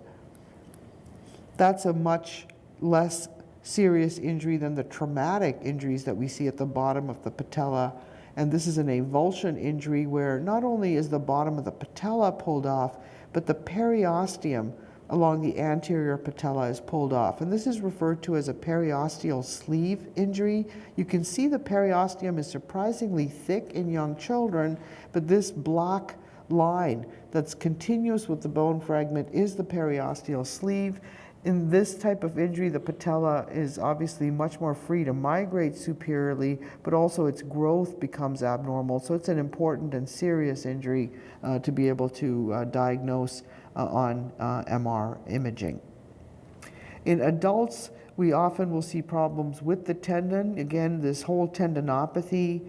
Speaker 2: That's a much less serious injury than the traumatic injuries that we see at the bottom of the patella. And this is an avulsion injury where not only is the bottom of the patella pulled off, but the periosteum along the anterior patella is pulled off. And this is referred to as a periosteal sleeve injury. You can see the periosteum is surprisingly thick in young children, but this black line that's continuous with the bone fragment is the periosteal sleeve. In this type of injury, the patella is obviously much more free to migrate superiorly, but also its growth becomes abnormal. So it's an important and serious injury to be able to diagnose on MR imaging. In adults, we often will see problems with the tendon. Again, this whole tendinopathy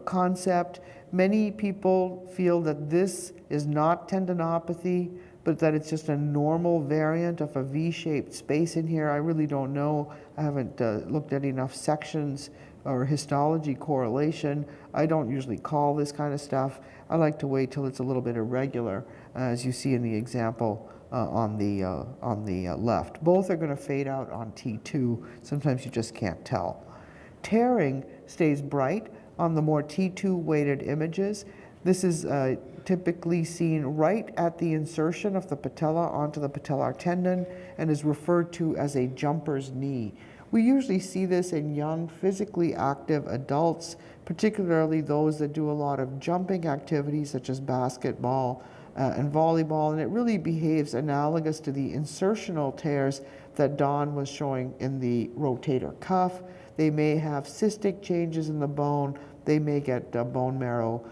Speaker 2: concept. Many people feel that this is not tendinopathy, but that it's just a normal variant of a V-shaped space in here. I really don't know. I haven't looked at enough sections or histology correlation. I don't usually call this kind of stuff. I like to wait till it's a little bit irregular, as you see in the example on the left. Both are going to fade out on T2. Sometimes you just can't tell. Tearing stays bright on the more T2 weighted images. This is typically seen right at the insertion of the patella onto the patellar tendon and is referred to as a jumper's knee. We usually see this in young, physically active adults, particularly those that do a lot of jumping activities such as basketball and volleyball, and it really behaves analogous to the insertional tears that Don was showing in the rotator cuff. They may have cystic changes in the bone. They may get bone marrow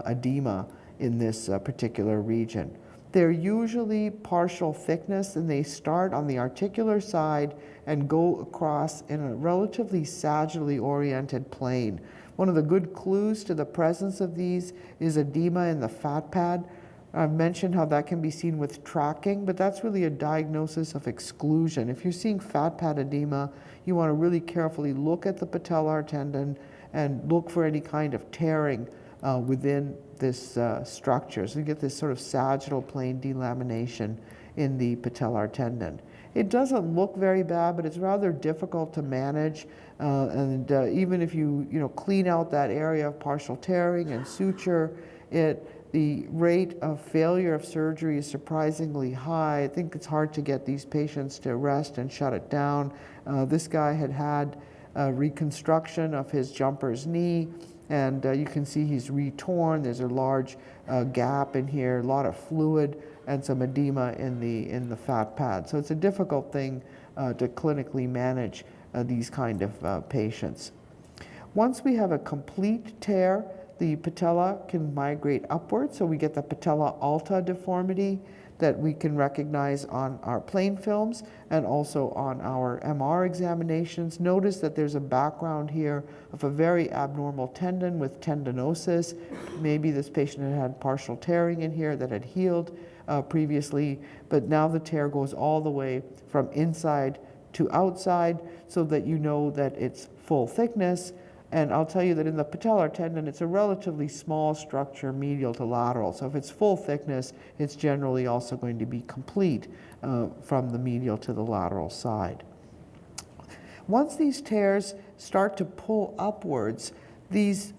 Speaker 2: edema in this particular region. They're usually partial thickness, and they start on the articular side and go across in a relatively sagittally oriented plane. One of the good clues to the presence of these is edema in the fat pad. I've mentioned how that can be seen with tracking, but that's really a diagnosis of exclusion. If you're seeing fat pad edema, you want to really carefully look at the patellar tendon and look for any kind of tearing within this structure. So you get this sort of sagittal plane delamination in the patellar tendon. It doesn't look very bad, but it's rather difficult to manage. And even if you clean out that area of partial tearing and suture it, the rate of failure of surgery is surprisingly high. I think it's hard to get these patients to rest and shut it down. This guy had reconstruction of his jumper's knee, and you can see he's retorn. There's a large gap in here, a lot of fluid, and some edema in the fat pad. So it's a difficult thing to clinically manage these kind of patients. Once we have a complete tear, the patella can migrate upwards, so we get the patella alta deformity that we can recognize on our plain films and also on our MR examinations. Notice that there's a background here of a very abnormal tendon with tendinosis. Maybe this patient had partial tearing in here that had healed previously, but now the tear goes all the way from inside to outside so that you know that it's full thickness. And I'll tell you that in the patellar tendon, it's a relatively small structure medial to lateral. So if it's full thickness, it's generally also going to be complete from the medial to the lateral side. Once these tears start to pull upwards, These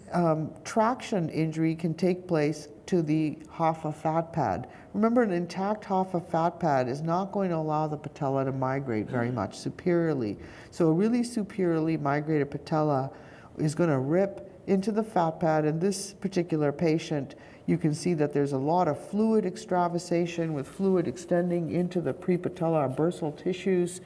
Speaker 2: traction injury can take place to the Hoffa fat pad. Remember, an intact Hoffa fat pad is not going to allow the patella to migrate very much superiorly. So a really superiorly migrated patella is going to rip into the fat pad. In this particular patient, you can see that there's a lot of fluid extravasation with fluid extending into the prepatellar bursal tissues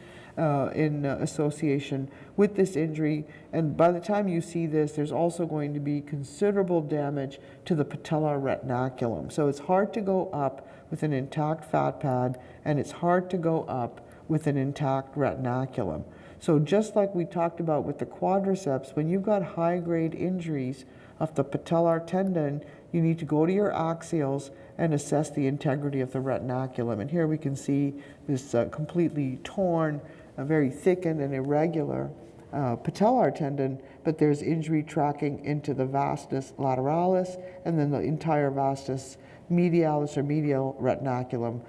Speaker 2: in association with this injury. And by the time you see this, there's also going to be considerable damage to the patellar retinaculum. So it's hard to go up with an intact fat pad, and it's hard to go up with an intact retinaculum. So just like we talked about with the quadriceps, when you've got high-grade injuries of the patellar tendon, you need to go to your axials and assess the integrity of the retinaculum. And here we can see this completely torn, very thickened and irregular patellar tendon, but there's injury tracking into the vastus lateralis, and then the entire vastus medialis or medial retinaculum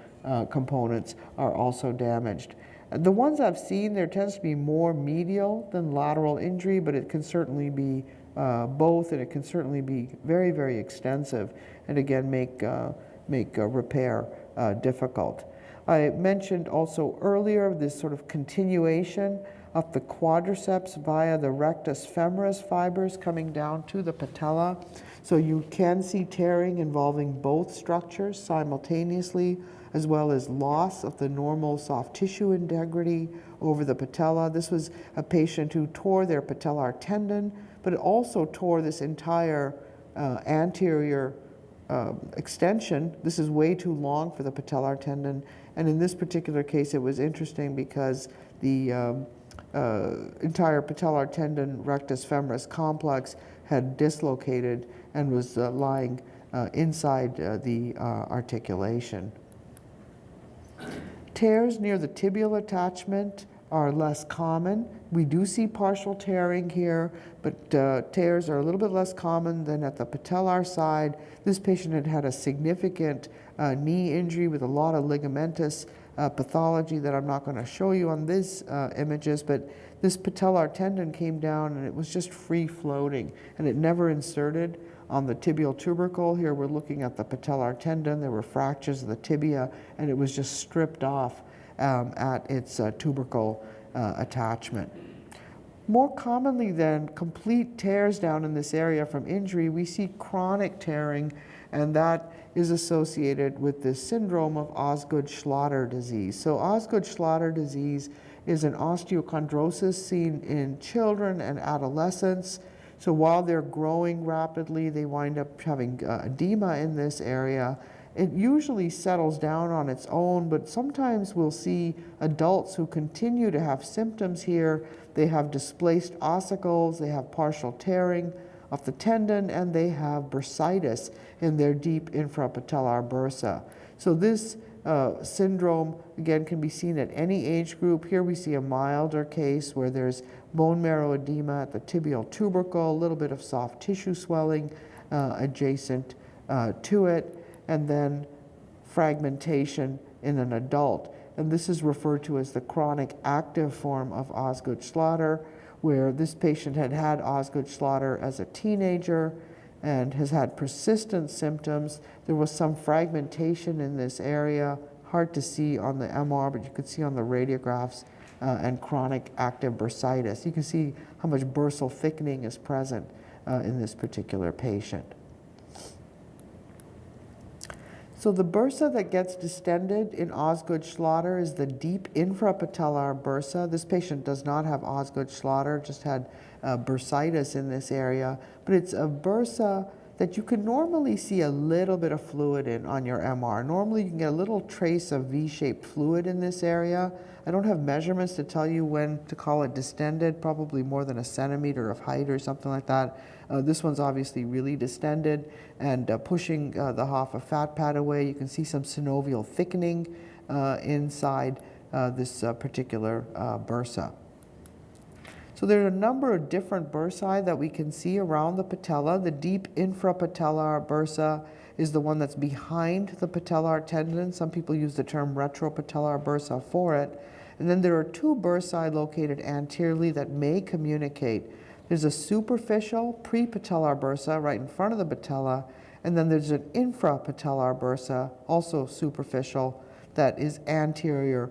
Speaker 2: components are also damaged. The ones I've seen, there tends to be more medial than lateral injury, but it can certainly be both, and it can certainly be very, very extensive, and again make repair difficult. I mentioned also earlier this sort of continuation of the quadriceps via the rectus femoris fibers coming down to the patella. So you can see tearing involving both structures simultaneously, as well as loss of the normal soft tissue integrity over the patella. This was a patient who tore their patellar tendon, but it also tore this entire anterior extension. This is way too long for the patellar tendon. And in this particular case, it was interesting because the entire patellar tendon rectus femoris complex had dislocated and was lying inside the articulation. Tears near the tibial attachment are less common. We do see partial tearing here, but tears are a little bit less common than at the patellar side. This patient had had a significant knee injury with a lot of ligamentous pathology that I'm not going to show you on these images, but this patellar tendon came down and it was just free floating, and it never inserted on the tibial tubercle. Here we're looking at the patellar tendon. There were fractures of the tibia, and it was just stripped off at its tubercle attachment. More commonly than complete tears down in this area from injury, we see chronic tearing, and that is associated with this syndrome of Osgood-Schlatter disease. So Osgood-Schlatter disease is an osteochondrosis seen in children and adolescents. So while they're growing rapidly, they wind up having edema in this area. It usually settles down on its own, but sometimes we'll see adults who continue to have symptoms here. They have displaced ossicles, they have partial tearing of the tendon, and they have bursitis in their deep infrapatellar bursa. So this syndrome, again, can be seen at any age group. Here we see a milder case where there's bone marrow edema at the tibial tubercle, a little bit of soft tissue swelling adjacent to it, and then fragmentation in an adult. And this is referred to as the chronic active form of Osgood-Schlatter, where this patient had had Osgood-Schlatter as a teenager and has had persistent symptoms. There was some fragmentation in this area, hard to see on the MR, but you could see on the radiographs, and chronic active bursitis. You can see how much bursal thickening is present in this particular patient. So the bursa that gets distended in Osgood-Schlatter is the deep infrapatellar bursa. This patient does not have Osgood-Schlatter, just had bursitis in this area, but it's a bursa that you can normally see a little bit of fluid in on your MR. Normally you can get a little trace of V-shaped fluid in this area. I don't have measurements to tell you when to call it distended, probably more than a centimeter of height or something like that. This one's obviously really distended and pushing the Hoffa fat pad away. You can see some synovial thickening inside this particular bursa. So there are a number of different bursae that we can see around the patella. The deep infrapatellar bursa is the one that's behind the patellar tendon. Some people use the term retropatellar bursa for it. And then there are two bursae located anteriorly that may communicate. There's a superficial prepatellar bursa right in front of the patella, and then there's an infrapatellar bursa, also superficial, that is anterior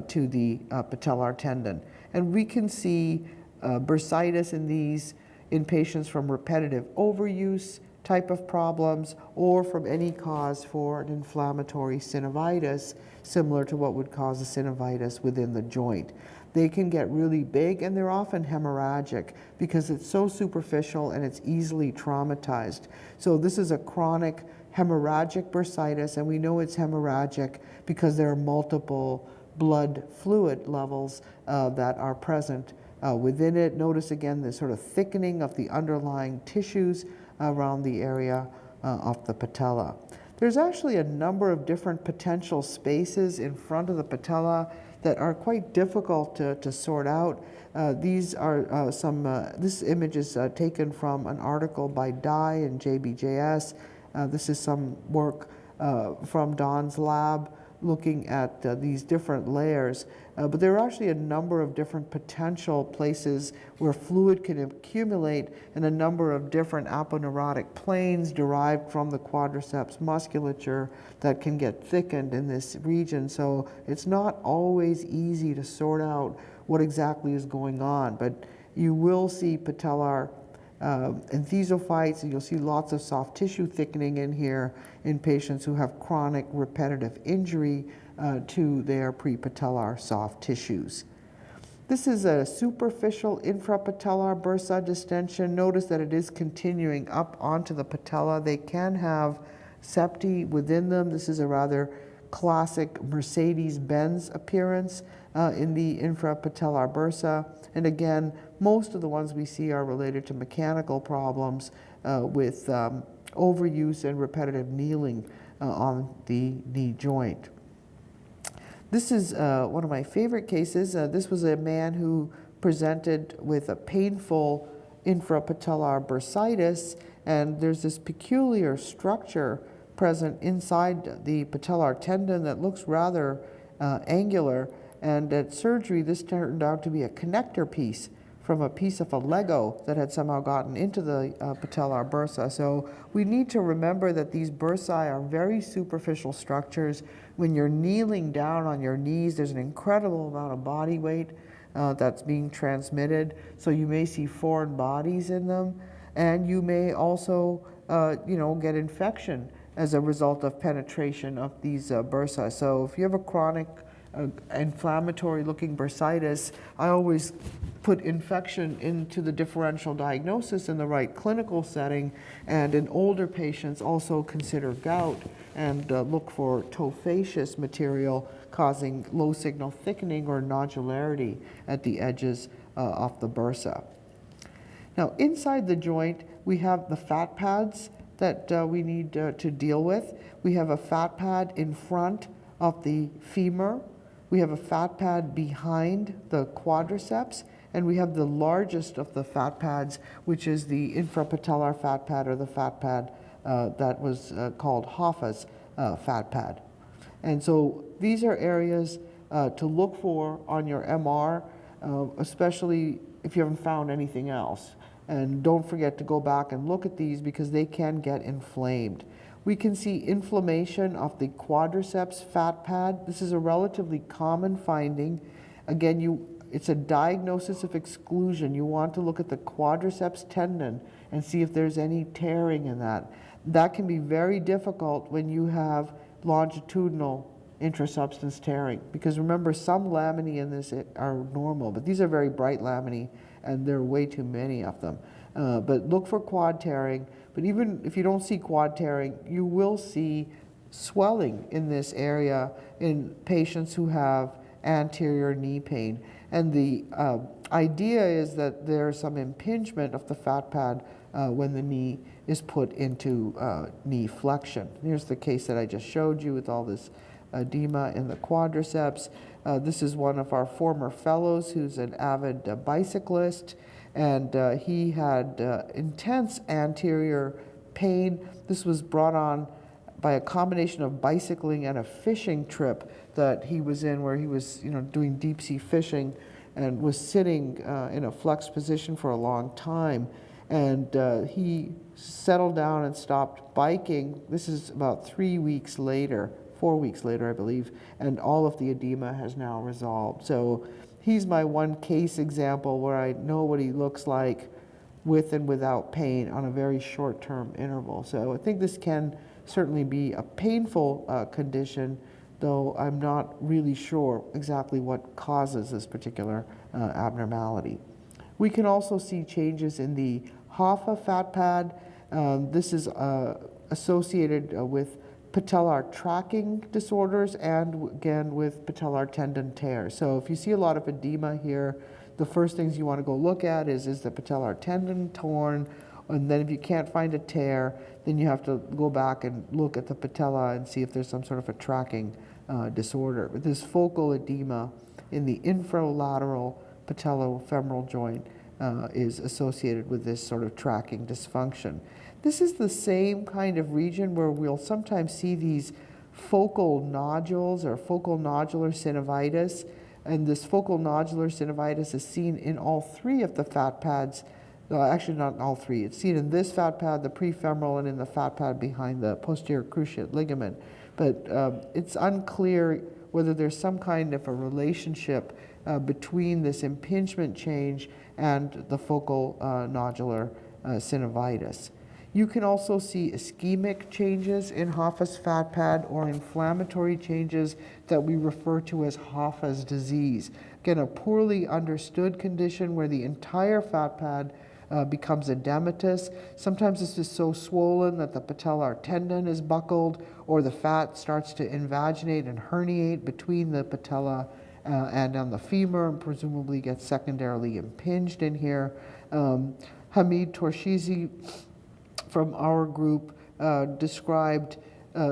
Speaker 2: to the patellar tendon. And we can see bursitis in these in patients from repetitive overuse type of problems or from any cause for an inflammatory synovitis, similar to what would cause a synovitis within the joint. They can get really big and they're often hemorrhagic because it's so superficial and it's easily traumatized. So this is a chronic hemorrhagic bursitis, and we know it's hemorrhagic because there are multiple blood fluid levels that are present within it. Notice again the sort of thickening of the underlying tissues around the area of the patella. There's actually a number of different potential spaces in front of the patella that are quite difficult to sort out. These are this image is taken from an article by Dye and JBJS. This is some work from Don's lab looking at these different layers. But there are actually a number of different potential places where fluid can accumulate, and a number of different aponeurotic planes derived from the quadriceps musculature that can get thickened in this region. So it's not always easy to sort out what exactly is going on, but you will see patellar enthesophytes, and you'll see lots of soft tissue thickening in here in patients who have chronic repetitive injury to their prepatellar soft tissues. This is a superficial infrapatellar bursa distension. Notice that it is continuing up onto the patella. They can have septi within them. This is a rather classic Mercedes-Benz appearance in the infrapatellar bursa. And again, most of the ones we see are related to mechanical problems with overuse and repetitive kneeling on the knee joint. This is one of my favorite cases. This was a man who presented with a painful infrapatellar bursitis, and there's this peculiar structure present inside the patellar tendon that looks rather angular, and at surgery this turned out to be a connector piece from a piece of a Lego that had somehow gotten into the patellar bursa. So we need to remember that these bursae are very superficial structures. When you're kneeling down on your knees, there's an incredible amount of body weight that's being transmitted. So you may see foreign bodies in them, and you may also get infection as a result of penetration of these bursae. So if you have a chronic inflammatory looking bursitis, I always put infection into the differential diagnosis in the right clinical setting, and in older patients also consider gout and look for tophaceous material causing low signal thickening or nodularity at the edges of the bursa. Now inside the joint we have the fat pads that we need to deal with. We have a fat pad in front of the femur. We have a fat pad behind the quadriceps, and we have the largest of the fat pads, which is the infrapatellar fat pad, or the fat pad that was called Hoffa's fat pad. And so these are areas to look for on your MR, especially if you haven't found anything else. And don't forget to go back and look at these because they can get inflamed. We can see inflammation of the quadriceps fat pad. This is a relatively common finding. Again, it's a diagnosis of exclusion. You want to look at the quadriceps tendon and see if there's any tearing in that. That can be very difficult when you have longitudinal intrasubstance tearing, because remember, some laminae in this are normal, but these are very bright laminae and there are way too many of them. But look for quad tearing. But even if you don't see quad tearing, you will see swelling in this area in patients who have anterior knee pain. And the idea is that there's some impingement of the fat pad when the knee is put into knee flexion. Here's the case that I just showed you with all this edema in the quadriceps. This is one of our former fellows who's an avid bicyclist, and he had intense anterior pain. This was brought on by a combination of bicycling and a fishing trip that he was in, where he was doing deep sea fishing, and was sitting in a flexed position for a long time. And he settled down and stopped biking. This is about 3 weeks later, 4 weeks later, I believe, and all of the edema has now resolved. So he's my one case example where I know what he looks like with and without pain on a very short-term interval. So I think this can certainly be a painful condition, though I'm not really sure exactly what causes this particular abnormality. We can also see changes in the Hoffa fat pad. This is associated with patellar tracking disorders and again with patellar tendon tear. So if you see a lot of edema here, the first things you want to go look at is the patellar tendon torn? And then if you can't find a tear, then you have to go back and look at the patella and see if there's some sort of a tracking disorder. But this focal edema in the infralateral patellofemoral joint is associated with this sort of tracking dysfunction. This is the same kind of region where we'll sometimes see these focal nodules or focal nodular synovitis, and this focal nodular synovitis is seen in all three of the fat pads. Actually, not in all three. It's seen in this fat pad, the prefemoral, and in the fat pad behind the posterior cruciate ligament. But it's unclear whether there's some kind of a relationship between this impingement change and the focal nodular synovitis. You can also see ischemic changes in Hoffa's fat pad or inflammatory changes that we refer to as Hoffa's disease. Again, a poorly understood condition where the entire fat pad becomes edematous. Sometimes this is so swollen that the patellar tendon is buckled, or the fat starts to invaginate and herniate between the patella and on the femur, and presumably gets secondarily impinged in here. Hamid Torshizi from our group described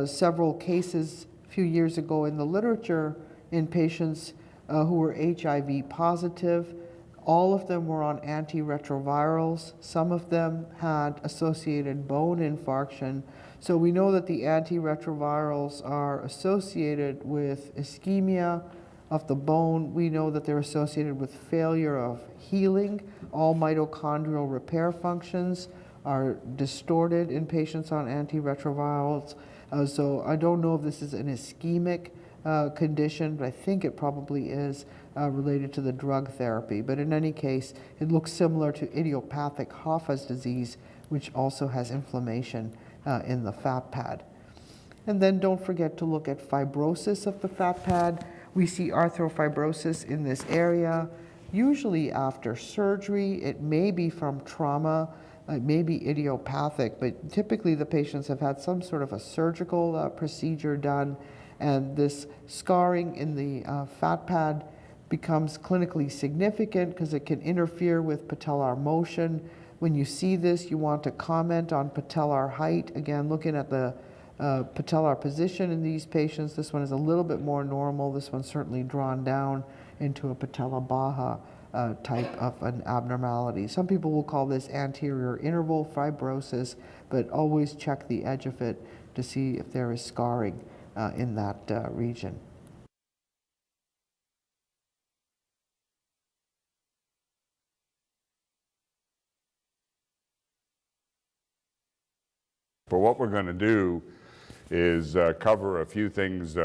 Speaker 2: several cases a few years ago in the literature in patients who were HIV positive. All of them were on antiretrovirals. Some of them had associated bone infarction. So we know that the antiretrovirals are associated with ischemia of the bone. We know that they're associated with failure of healing. All mitochondrial repair functions are distorted in patients on antiretrovirals. So I don't know if this is an ischemic condition, but I think it probably is related to the drug therapy. But in any case, it looks similar to idiopathic Hoffa's disease, which also has inflammation in the fat pad. And then don't forget to look at fibrosis of the fat pad. We see arthrofibrosis in this area, usually after surgery. It may be from trauma. It may be idiopathic, but typically the patients have had some sort of a surgical procedure done, and this scarring in the fat pad becomes clinically significant because it can interfere with patellar motion. When you see this, you want to comment on patellar height. Again, looking at the patellar position in these patients, this one is a little bit more normal. This one's certainly drawn down into a patella baja type of an abnormality. Some people will call this anterior interval fibrosis, but always check the edge of it to see if there is scarring in that region.
Speaker 1: But what we're going to do is cover a few things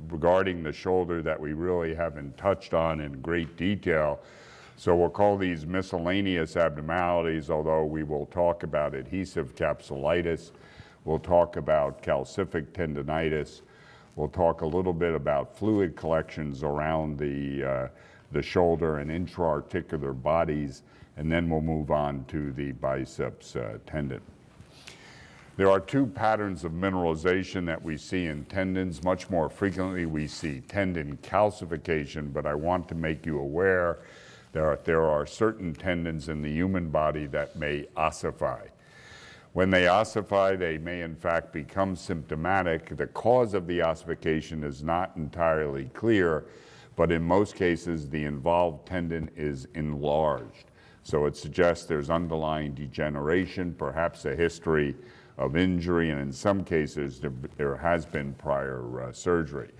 Speaker 1: regarding the shoulder that we really haven't touched on in great detail. So we'll call these miscellaneous abnormalities, although we will talk about adhesive capsulitis, we'll talk about calcific tendonitis, we'll talk a little bit about fluid collections around the shoulder and intra-articular bodies, and then we'll move on to the biceps tendon. There are two patterns of mineralization that we see in tendons. Much more frequently we see tendon calcification, but I want to make you aware that there are certain tendons in the human body that may ossify. When they ossify, they may in fact become symptomatic. The cause of the ossification is not entirely clear, but in most cases the involved tendon is enlarged. So it suggests there's underlying degeneration, perhaps a history of injury, and in some cases there has been prior surgery.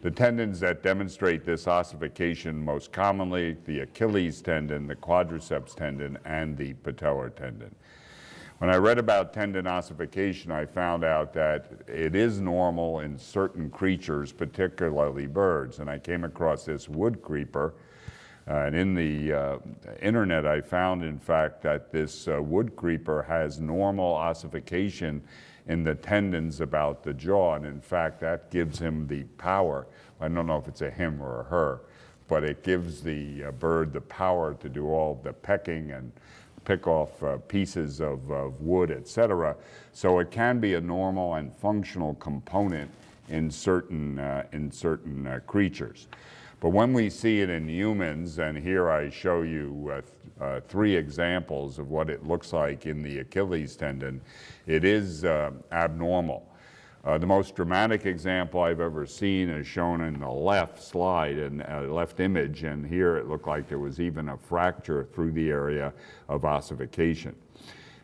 Speaker 1: The tendons that demonstrate this ossification most commonly, the Achilles tendon, the quadriceps tendon, and the patellar tendon. When I read about tendon ossification, I found out that it is normal in certain creatures, particularly birds. And I came across this wood creeper. And in the internet, I found, in fact, that this wood creeper has normal ossification in the tendons about the jaw. And in fact, that gives him the power. I don't know if it's a him or a her, but it gives the bird the power to do all the pecking and pick off pieces of wood, etc. So it can be a normal and functional component in certain creatures. But when we see it in humans, and here I show you 3 examples of what it looks like in the Achilles tendon, it is abnormal. The most dramatic example I've ever seen is shown in the left slide and left image, and here it looked like there was even a fracture through the area of ossification.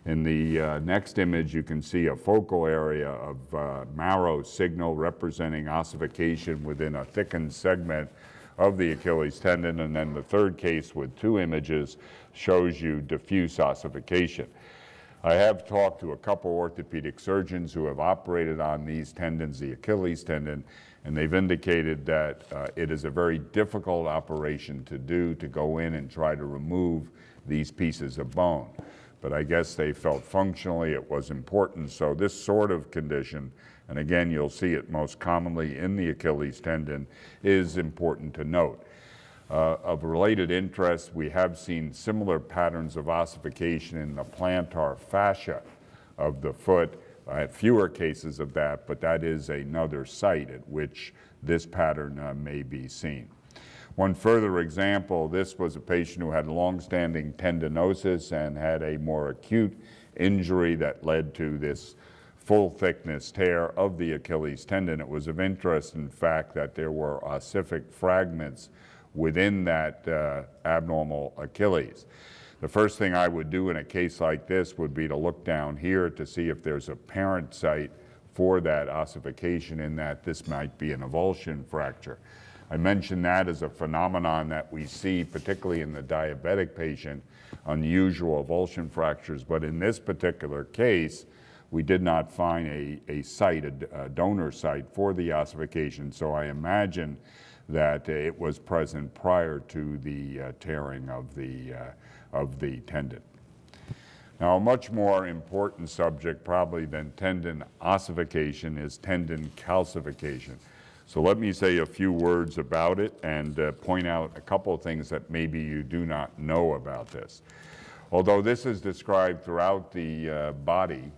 Speaker 1: In the next image, you can see a focal area of marrow signal representing ossification within a thickened segment of the Achilles tendon, and then the third case with 2 images shows you diffuse ossification. I have talked to a couple orthopedic surgeons who have operated on these tendons, the Achilles tendon, and they've indicated that it is a very difficult operation to do, to go in and try to remove these pieces of bone. But I guess they felt functionally it was important. So this sort of condition, and again, you'll see it most commonly in the Achilles tendon, is important to note. Of related interest, we have seen similar patterns of ossification in the plantar fascia of the foot. I have fewer cases of that, but that is another site at which this pattern may be seen. One further example, this was a patient who had long-standing tendinosis and had a more acute injury that led to this full thickness tear of the Achilles tendon. It was of interest, in fact, that there were ossific fragments within that abnormal Achilles. The first thing I would do in a case like this would be to look down here to see if there's a parent site for that ossification, in that this might be an avulsion fracture. I mention that as a phenomenon that we see, particularly in the diabetic patient, unusual avulsion fractures, but in this particular case, we did not find a site, a donor site for the ossification, so I imagine that it was present prior to the tearing of the tendon. Now, a much more important subject probably than tendon ossification is tendon calcification. So let me say a few words about it and point out a couple of things that maybe you do not know about this. Although this is described throughout the body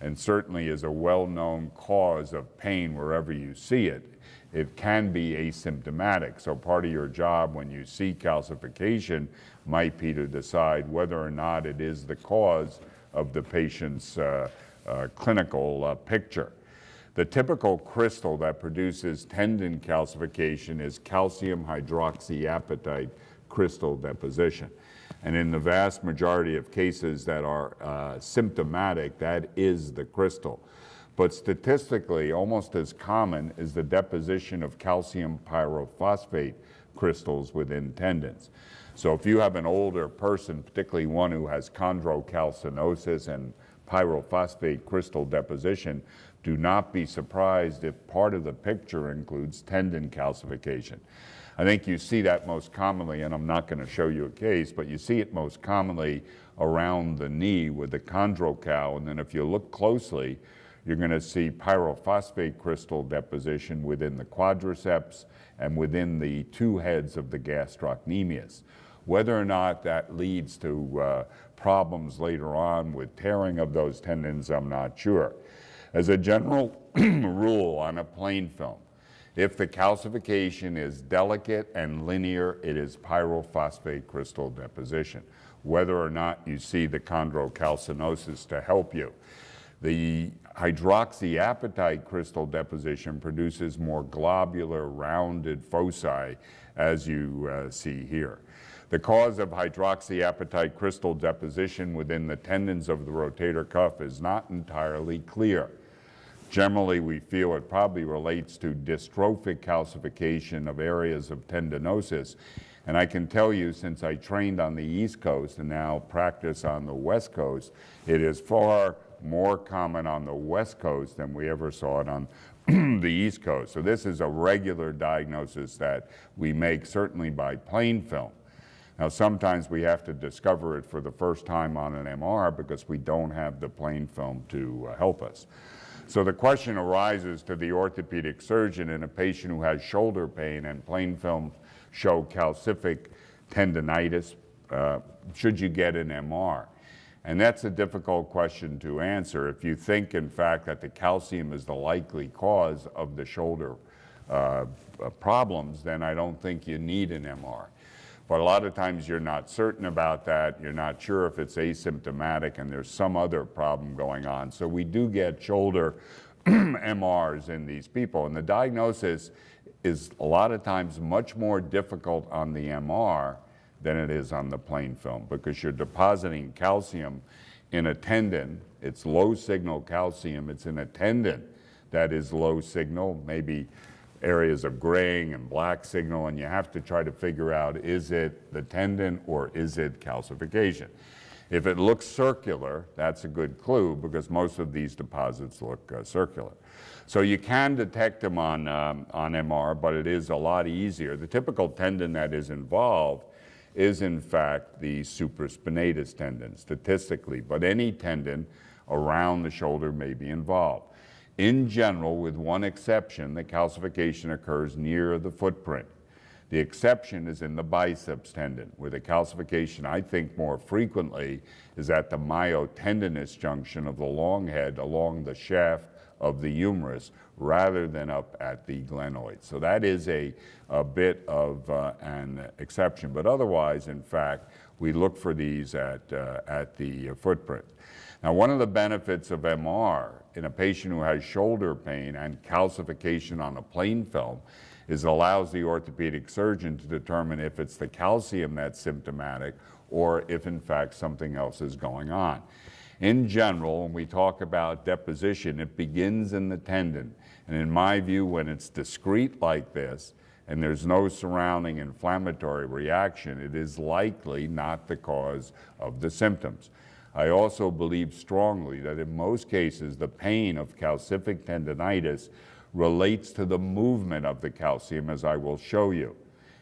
Speaker 1: and certainly is a well-known cause of pain wherever you see it, it can be asymptomatic. So part of your job when you see calcification might be to decide whether or not it is the cause of the patient's clinical picture. The typical crystal that produces tendon calcification is calcium hydroxyapatite crystal deposition. And in the vast majority of cases that are symptomatic, that is the crystal. But statistically, almost as common is the deposition of calcium pyrophosphate crystals within tendons. So if you have an older person, particularly one who has chondrocalcinosis and pyrophosphate crystal deposition, do not be surprised if part of the picture includes tendon calcification. I think you see that most commonly, and I'm not going to show you a case, but you see it most commonly around the knee with the chondrocal, and then if you look closely, you're going to see pyrophosphate crystal deposition within the quadriceps and within the 2 heads of the gastrocnemius. Whether or not that leads to problems later on with tearing of those tendons, I'm not sure. As a general rule on a plain film, if the calcification is delicate and linear, it is pyrophosphate crystal deposition, whether or not you see the chondrocalcinosis to help you. The hydroxyapatite crystal deposition produces more globular, rounded foci, as you see here. The cause of hydroxyapatite crystal deposition within the tendons of the rotator cuff is not entirely clear. Generally, we feel it probably relates to dystrophic calcification of areas of tendinosis. And I can tell you, since I trained on the East Coast and now practice on the West Coast, it is far more common on the West Coast than we ever saw it on the East Coast. So this is a regular diagnosis that we make, certainly by plain film. Now, sometimes we have to discover it for the first time on an MR because we don't have the plain film to help us. So the question arises to the orthopedic surgeon in a patient who has shoulder pain and plain film show calcific tendinitis, should you get an MR? And that's a difficult question to answer. If you think, in fact, that the calcium is the likely cause of the shoulder problems, then I don't think you need an MR. But a lot of times you're not certain about that. You're not sure if it's asymptomatic and there's some other problem going on. So we do get shoulder MRs in these people. And the diagnosis is a lot of times much more difficult on the MR than it is on the plain film, because you're depositing calcium in a tendon. It's low signal calcium. It's in a tendon that is low signal, maybe areas of graying and black signal, and you have to try to figure out, is it the tendon or is it calcification? If it looks circular, that's a good clue, because most of these deposits look circular. So you can detect them on MR, but it is a lot easier. The typical tendon that is involved is in fact the supraspinatus tendon, statistically, but any tendon around the shoulder may be involved. In general, with one exception, the calcification occurs near the footprint. The exception is in the biceps tendon, where the calcification, I think, more frequently is at the myotendinous junction of the long head along the shaft of the humerus, rather than up at the glenoid. So that is a bit of an exception. But otherwise, in fact, we look for these at the footprint. Now, one of the benefits of MR in a patient who has shoulder pain and calcification on a plain film is it allows the orthopedic surgeon to determine if it's the calcium that's symptomatic or if, in fact, something else is going on. In general, when we talk about deposition, it begins in the tendon. And in my view, when it's discrete like this, and there's no surrounding inflammatory reaction, it is likely not the cause of the symptoms. I also believe strongly that in most cases, the pain of calcific tendinitis relates to the movement of the calcium, as I will show you.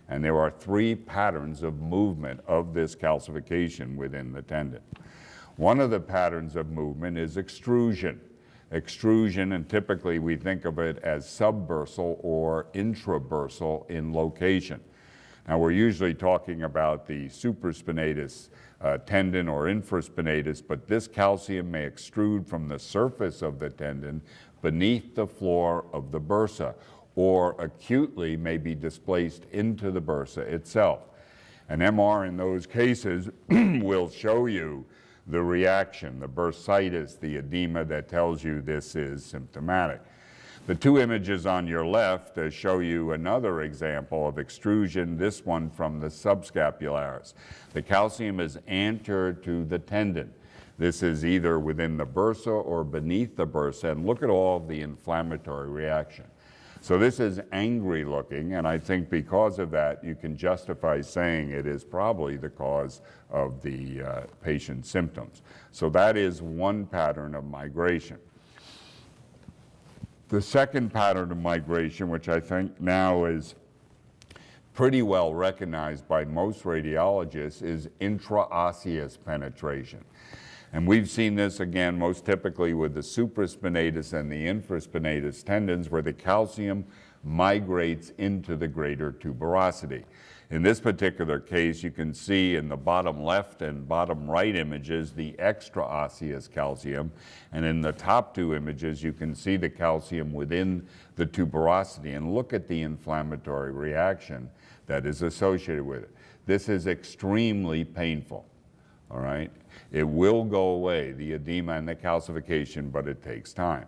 Speaker 1: And there are 3 patterns of movement of this calcification within the tendon. One of the patterns of movement is extrusion. Extrusion, and typically we think of it as subbursal or intrabursal in location. Now, we're usually talking about the supraspinatus tendon or infraspinatus, but this calcium may extrude from the surface of the tendon beneath the floor of the bursa, or acutely may be displaced into the bursa itself. An MR in those cases will show you the reaction, the bursitis, the edema that tells you this is symptomatic. The 2 images on your left show you another example of extrusion, this one from the subscapularis. The calcium is anterior to the tendon. This is either within the bursa or beneath the bursa, and look at all the inflammatory reaction. So this is angry looking, and I think because of that, you can justify saying it is probably the cause of the patient's symptoms. So that is one pattern of migration. The second pattern of migration, which I think now is pretty well recognized by most radiologists, is intraosseous penetration. And we've seen this again most typically with the supraspinatus and the infraspinatus tendons, where the calcium migrates into the greater tuberosity. In this particular case, you can see in the bottom left and bottom right images the extraosseous calcium, and in the top 2 images you can see the calcium within the tuberosity, and look at the inflammatory reaction that is associated with it. This is extremely painful, all right? It will go away, the edema and the calcification, but it takes time.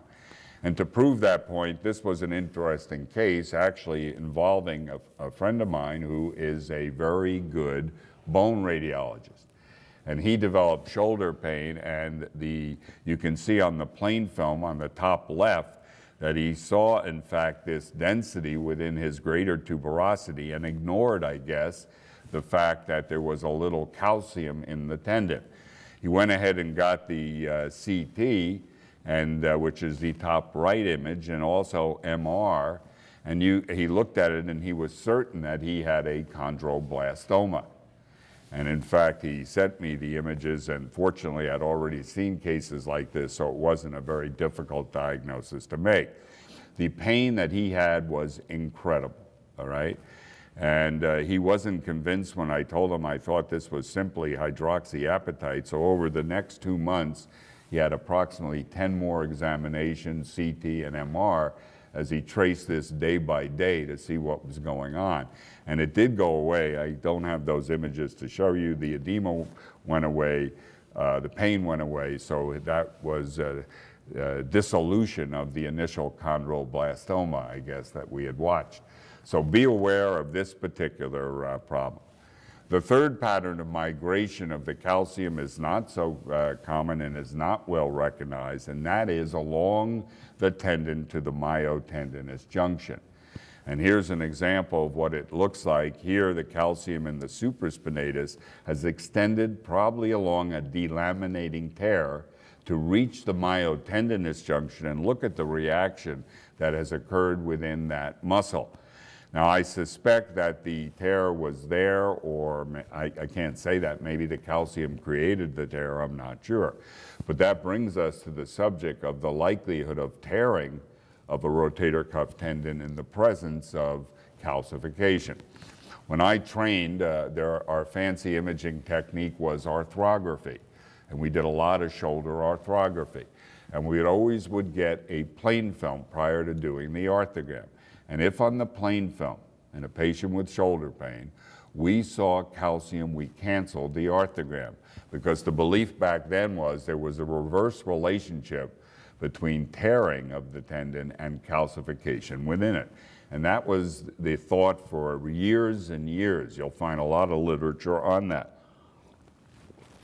Speaker 1: And to prove that point, this was an interesting case actually involving a friend of mine who is a very good bone radiologist. And he developed shoulder pain, and you can see on the plain film on the top left that he saw, in fact, this density within his greater tuberosity and ignored, I guess, the fact that there was a little calcium in the tendon. He went ahead and got the CT, and which is the top right image, and also MR, and he looked at it and he was certain that he had a chondroblastoma. And in fact, he sent me the images, and fortunately I'd already seen cases like this, so it wasn't a very difficult diagnosis to make. The pain that he had was incredible, all right? And he wasn't convinced when I told him I thought this was simply hydroxyapatite. So over the next 2 months, he had approximately 10 more examinations, CT and MR, as he traced this day by day to see what was going on. And it did go away. I don't have those images to show you. The edema went away, the pain went away, so that was dissolution of the initial chondroblastoma, I guess, that we had watched. So be aware of this particular problem. The third pattern of migration of the calcium is not so common and is not well recognized, and that is along the tendon to the myotendinous junction. And here's an example of what it looks like. Here, the calcium in the supraspinatus has extended probably along a delaminating tear to reach the myotendinous junction, and look at the reaction that has occurred within that muscle. Now, I suspect that the tear was there, or I can't say that. Maybe the calcium created the tear, I'm not sure. But that brings us to the subject of the likelihood of tearing of a rotator cuff tendon in the presence of calcification. When I trained, our fancy imaging technique was arthrography, and we did a lot of shoulder arthrography. And we always would get a plain film prior to doing the arthrogram. And if on the plain film, in a patient with shoulder pain, we saw calcium, we canceled the arthrogram, because the belief back then was there was a reverse relationship between tearing of the tendon and calcification within it. And that was the thought for years and years. You'll find a lot of literature on that.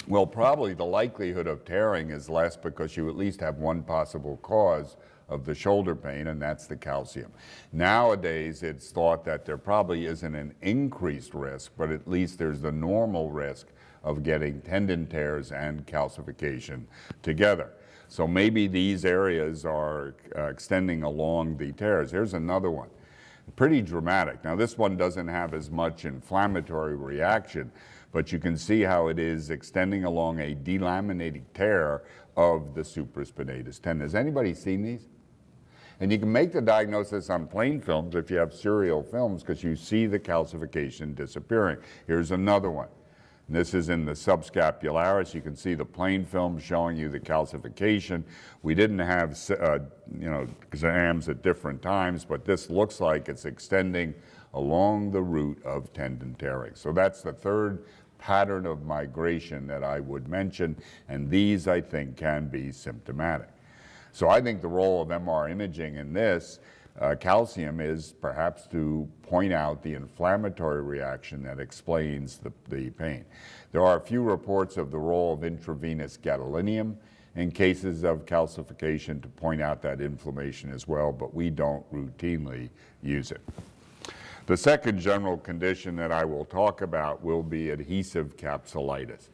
Speaker 1: Well, probably the likelihood of tearing is less because you at least have one possible cause of the shoulder pain, and that's the calcium. Nowadays, it's thought that there probably isn't an increased risk, but at least there's the normal risk of getting tendon tears and calcification together. So maybe these areas are extending along the tears. Here's another one, pretty dramatic. Now, this one doesn't have as much inflammatory reaction, but you can see how it is extending along a delaminating tear of the supraspinatus tendon. Has anybody seen these? And you can make the diagnosis on plain films if you have serial films, because you see the calcification disappearing. Here's another one. And this is in the subscapularis. You can see the plain film showing you the calcification. We didn't have exams at different times, but this looks like it's extending along the route of tendon tearing. So that's the third pattern of migration that I would mention, and these, I think, can be symptomatic. So I think the role of MR imaging in this calcium is perhaps to point out the inflammatory reaction that explains the pain. There are a few reports of the role of intravenous gadolinium in cases of calcification to point out that inflammation as well, but we don't routinely use it. The second general condition that I will talk about will be adhesive capsulitis.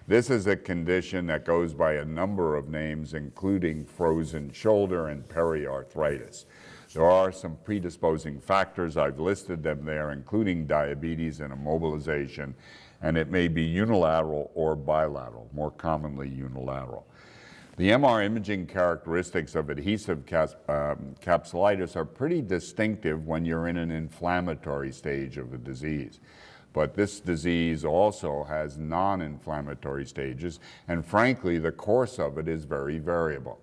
Speaker 1: This is a condition that goes by a number of names, including frozen shoulder and periarthritis. There are some predisposing factors. I've listed them there, including diabetes and immobilization, and it may be unilateral or bilateral, more commonly unilateral. The MR imaging characteristics of adhesive capsulitis are pretty distinctive when you're in an inflammatory stage of the disease. But this disease also has non-inflammatory stages, and frankly, the course of it is very variable.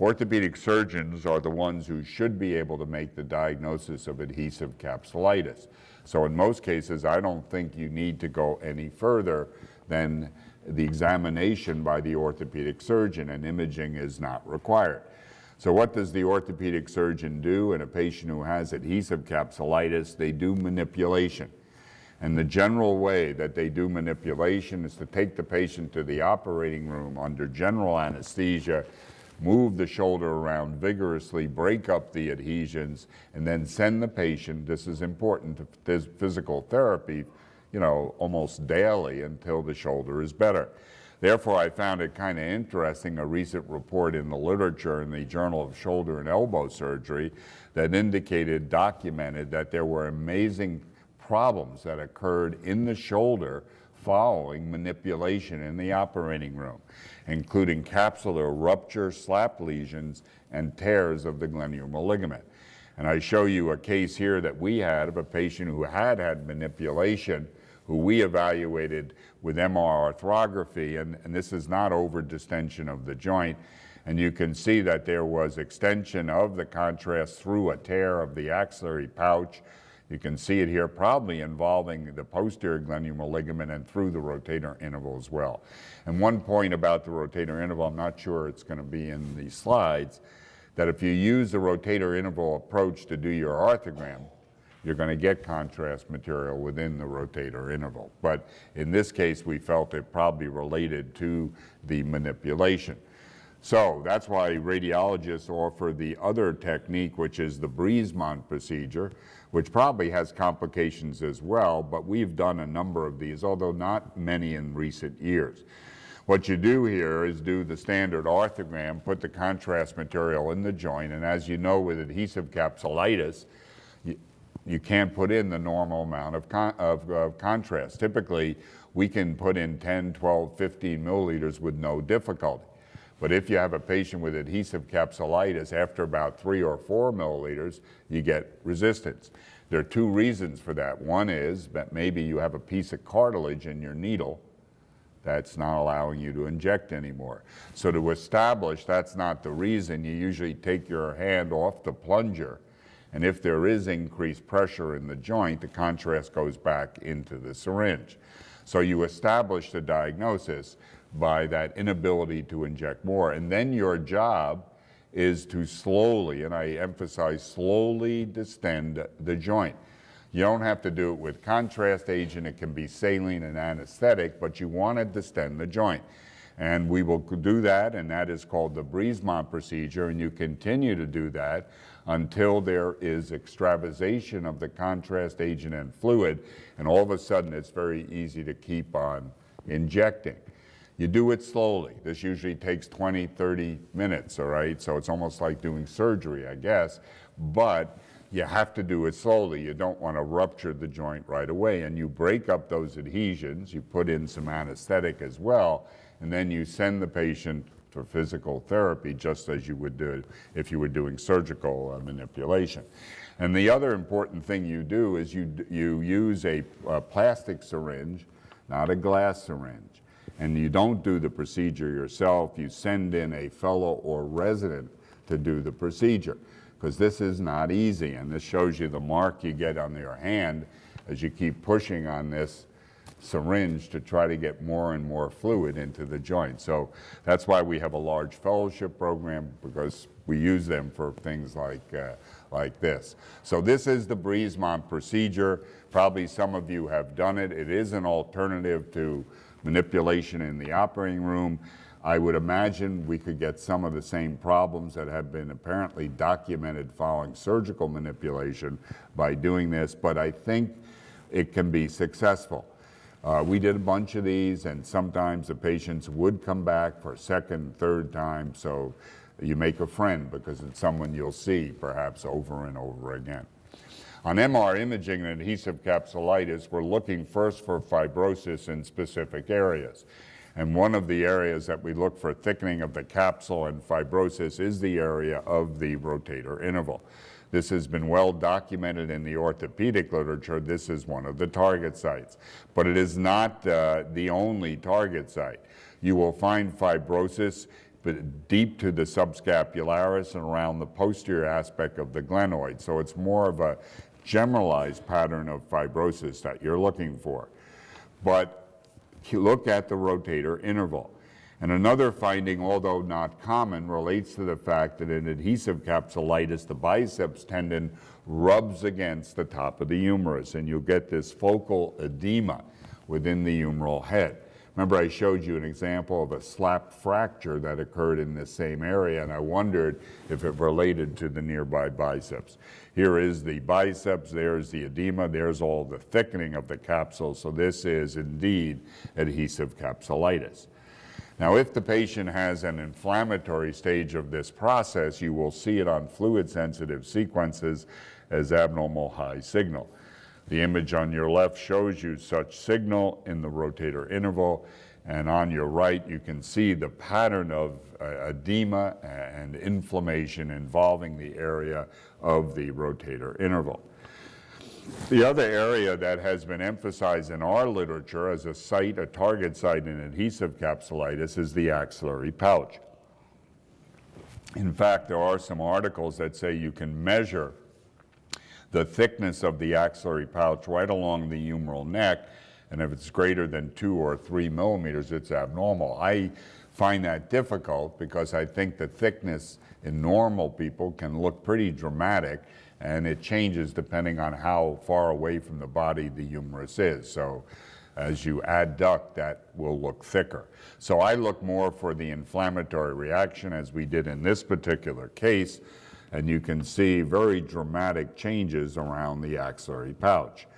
Speaker 1: Orthopedic surgeons are the ones who should be able to make the diagnosis of adhesive capsulitis. So in most cases, I don't think you need to go any further than the examination by the orthopedic surgeon, and imaging is not required. So what does the orthopedic surgeon do in a patient who has adhesive capsulitis? They do manipulation. And the general way that they do manipulation is to take the patient to the operating room under general anesthesia, move the shoulder around vigorously, break up the adhesions, and then send the patient, this is important, to physical therapy, almost daily until the shoulder is better. Therefore, I found it kind of interesting, a recent report in the literature in the Journal of Shoulder and Elbow Surgery that documented that there were amazing problems that occurred in the shoulder following manipulation in the operating room, including capsular rupture, slap lesions, and tears of the glenohumeral ligament. And I show you a case here that we had of a patient who had manipulation, who we evaluated with MR arthrography, and this is not over distension of the joint. And you can see that there was extension of the contrast through a tear of the axillary pouch. You can see it here, probably involving the posterior glenohumeral ligament and through the rotator interval as well. And one point about the rotator interval, I'm not sure it's going to be in the slides, that if you use the rotator interval approach to do your arthrogram, you're going to get contrast material within the rotator interval. But in this case, we felt it probably related to the manipulation. So that's why radiologists offer the other technique, which is the Briesmann procedure, which probably has complications as well, but we've done a number of these, although not many in recent years. What you do here is do the standard arthrogram, put the contrast material in the joint, and as you know with adhesive capsulitis, you can't put in the normal amount of contrast. Typically, we can put in 10, 12, 15 milliliters with no difficulty. But if you have a patient with adhesive capsulitis, after about 3 or 4 milliliters, you get resistance. There are two reasons for that. One is that maybe you have a piece of cartilage in your needle that's not allowing you to inject anymore. So to establish that's not the reason, you usually take your hand off the plunger, and if there is increased pressure in the joint, the contrast goes back into the syringe. So you establish the diagnosis by that inability to inject more, and then your job is to slowly, and I emphasize slowly, distend the joint. You don't have to do it with contrast agent, it can be saline and anesthetic, but you want to distend the joint. And we will do that, and that is called the Briesmann procedure, and you continue to do that until there is extravasation of the contrast agent and fluid, and all of a sudden it's very easy to keep on injecting. You do it slowly. This usually takes 20, 30 minutes, all right? So it's almost like doing surgery, I guess, but you have to do it slowly. You don't want to rupture the joint right away, and you break up those adhesions, you put in some anesthetic as well, and then you send the patient for physical therapy just as you would do if you were doing surgical manipulation. And the other important thing you do is you use a plastic syringe, not a glass syringe. And you don't do the procedure yourself, you send in a fellow or resident to do the procedure, because this is not easy, and this shows you the mark you get on your hand as you keep pushing on this syringe to try to get more and more fluid into the joint. So that's why we have a large fellowship program, because we use them for things like this. So this is the Briesmann procedure. Probably some of you have done it. It is an alternative to manipulation in the operating room. I would imagine we could get some of the same problems that have been apparently documented following surgical manipulation by doing this, but I think it can be successful. We did a bunch of these, and sometimes the patients would come back for a second, third time, so you make a friend because it's someone you'll see perhaps over and over again. On MR imaging and adhesive capsulitis, we're looking first for fibrosis in specific areas. And one of the areas that we look for thickening of the capsule and fibrosis is the area of the rotator interval. This has been well documented in the orthopedic literature. This is one of the target sites, but it is not the only target site. You will find fibrosis deep to the subscapularis and around the posterior aspect of the glenoid. So it's more of a generalized pattern of fibrosis that you're looking for. But you look at the rotator interval. And another finding, although not common, relates to the fact that in adhesive capsulitis, the biceps tendon rubs against the top of the humerus, and you'll get this focal edema within the humeral head. Remember, I showed you an example of a slap fracture that occurred in this same area, and I wondered if it related to the nearby biceps. Here is the biceps, there's the edema, there's all the thickening of the capsule, so this is indeed adhesive capsulitis. Now, if the patient has an inflammatory stage of this process, you will see it on fluid-sensitive sequences as abnormal high signal. The image on your left shows you such signal in the rotator interval, and on your right you can see the pattern of edema and inflammation involving the area of the rotator interval. The other area that has been emphasized in our literature as a site, a target site in adhesive capsulitis is the axillary pouch. In fact, there are some articles that say you can measure the thickness of the axillary pouch right along the humeral neck, and if it's greater than 2 or 3 millimeters, it's abnormal. I find that difficult because I think the thickness in normal people can look pretty dramatic, and it changes depending on how far away from the body the humerus is. So as you adduct, that will look thicker. So I look more for the inflammatory reaction, as we did in this particular case, and you can see very dramatic changes around the axillary pouch.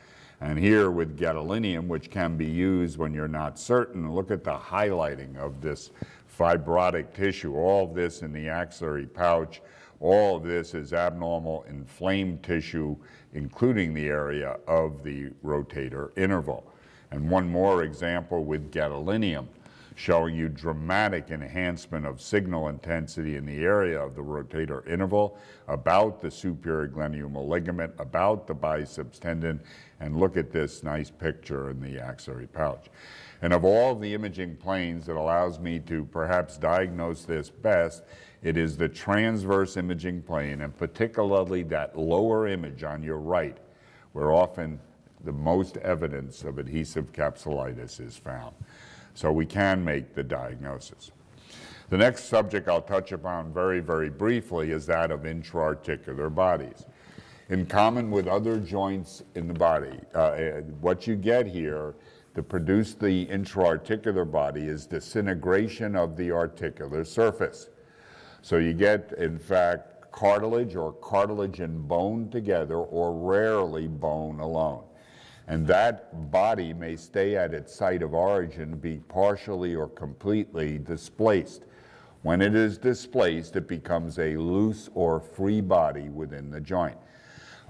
Speaker 1: And here with gadolinium, which can be used when you're not certain, look at the highlighting of this fibrotic tissue. All of this in the axillary pouch, all of this is abnormal inflamed tissue, including the area of the rotator interval. And one more example with gadolinium, showing you dramatic enhancement of signal intensity in the area of the rotator interval, about the superior glenohumeral ligament, about the biceps tendon, and look at this nice picture in the axillary pouch. And of all the imaging planes that allows me to perhaps diagnose this best, it is the transverse imaging plane, and particularly that lower image on your right, where often the most evidence of adhesive capsulitis is found. So we can make the diagnosis. The next subject I'll touch upon very, very briefly is that of intra-articular bodies. In common with other joints in the body, what you get here to produce the intra-articular body is disintegration of the articular surface. So you get, in fact, cartilage or cartilage and bone together, or rarely bone alone. And that body may stay at its site of origin, be partially or completely displaced. When it is displaced, it becomes a loose or free body within the joint.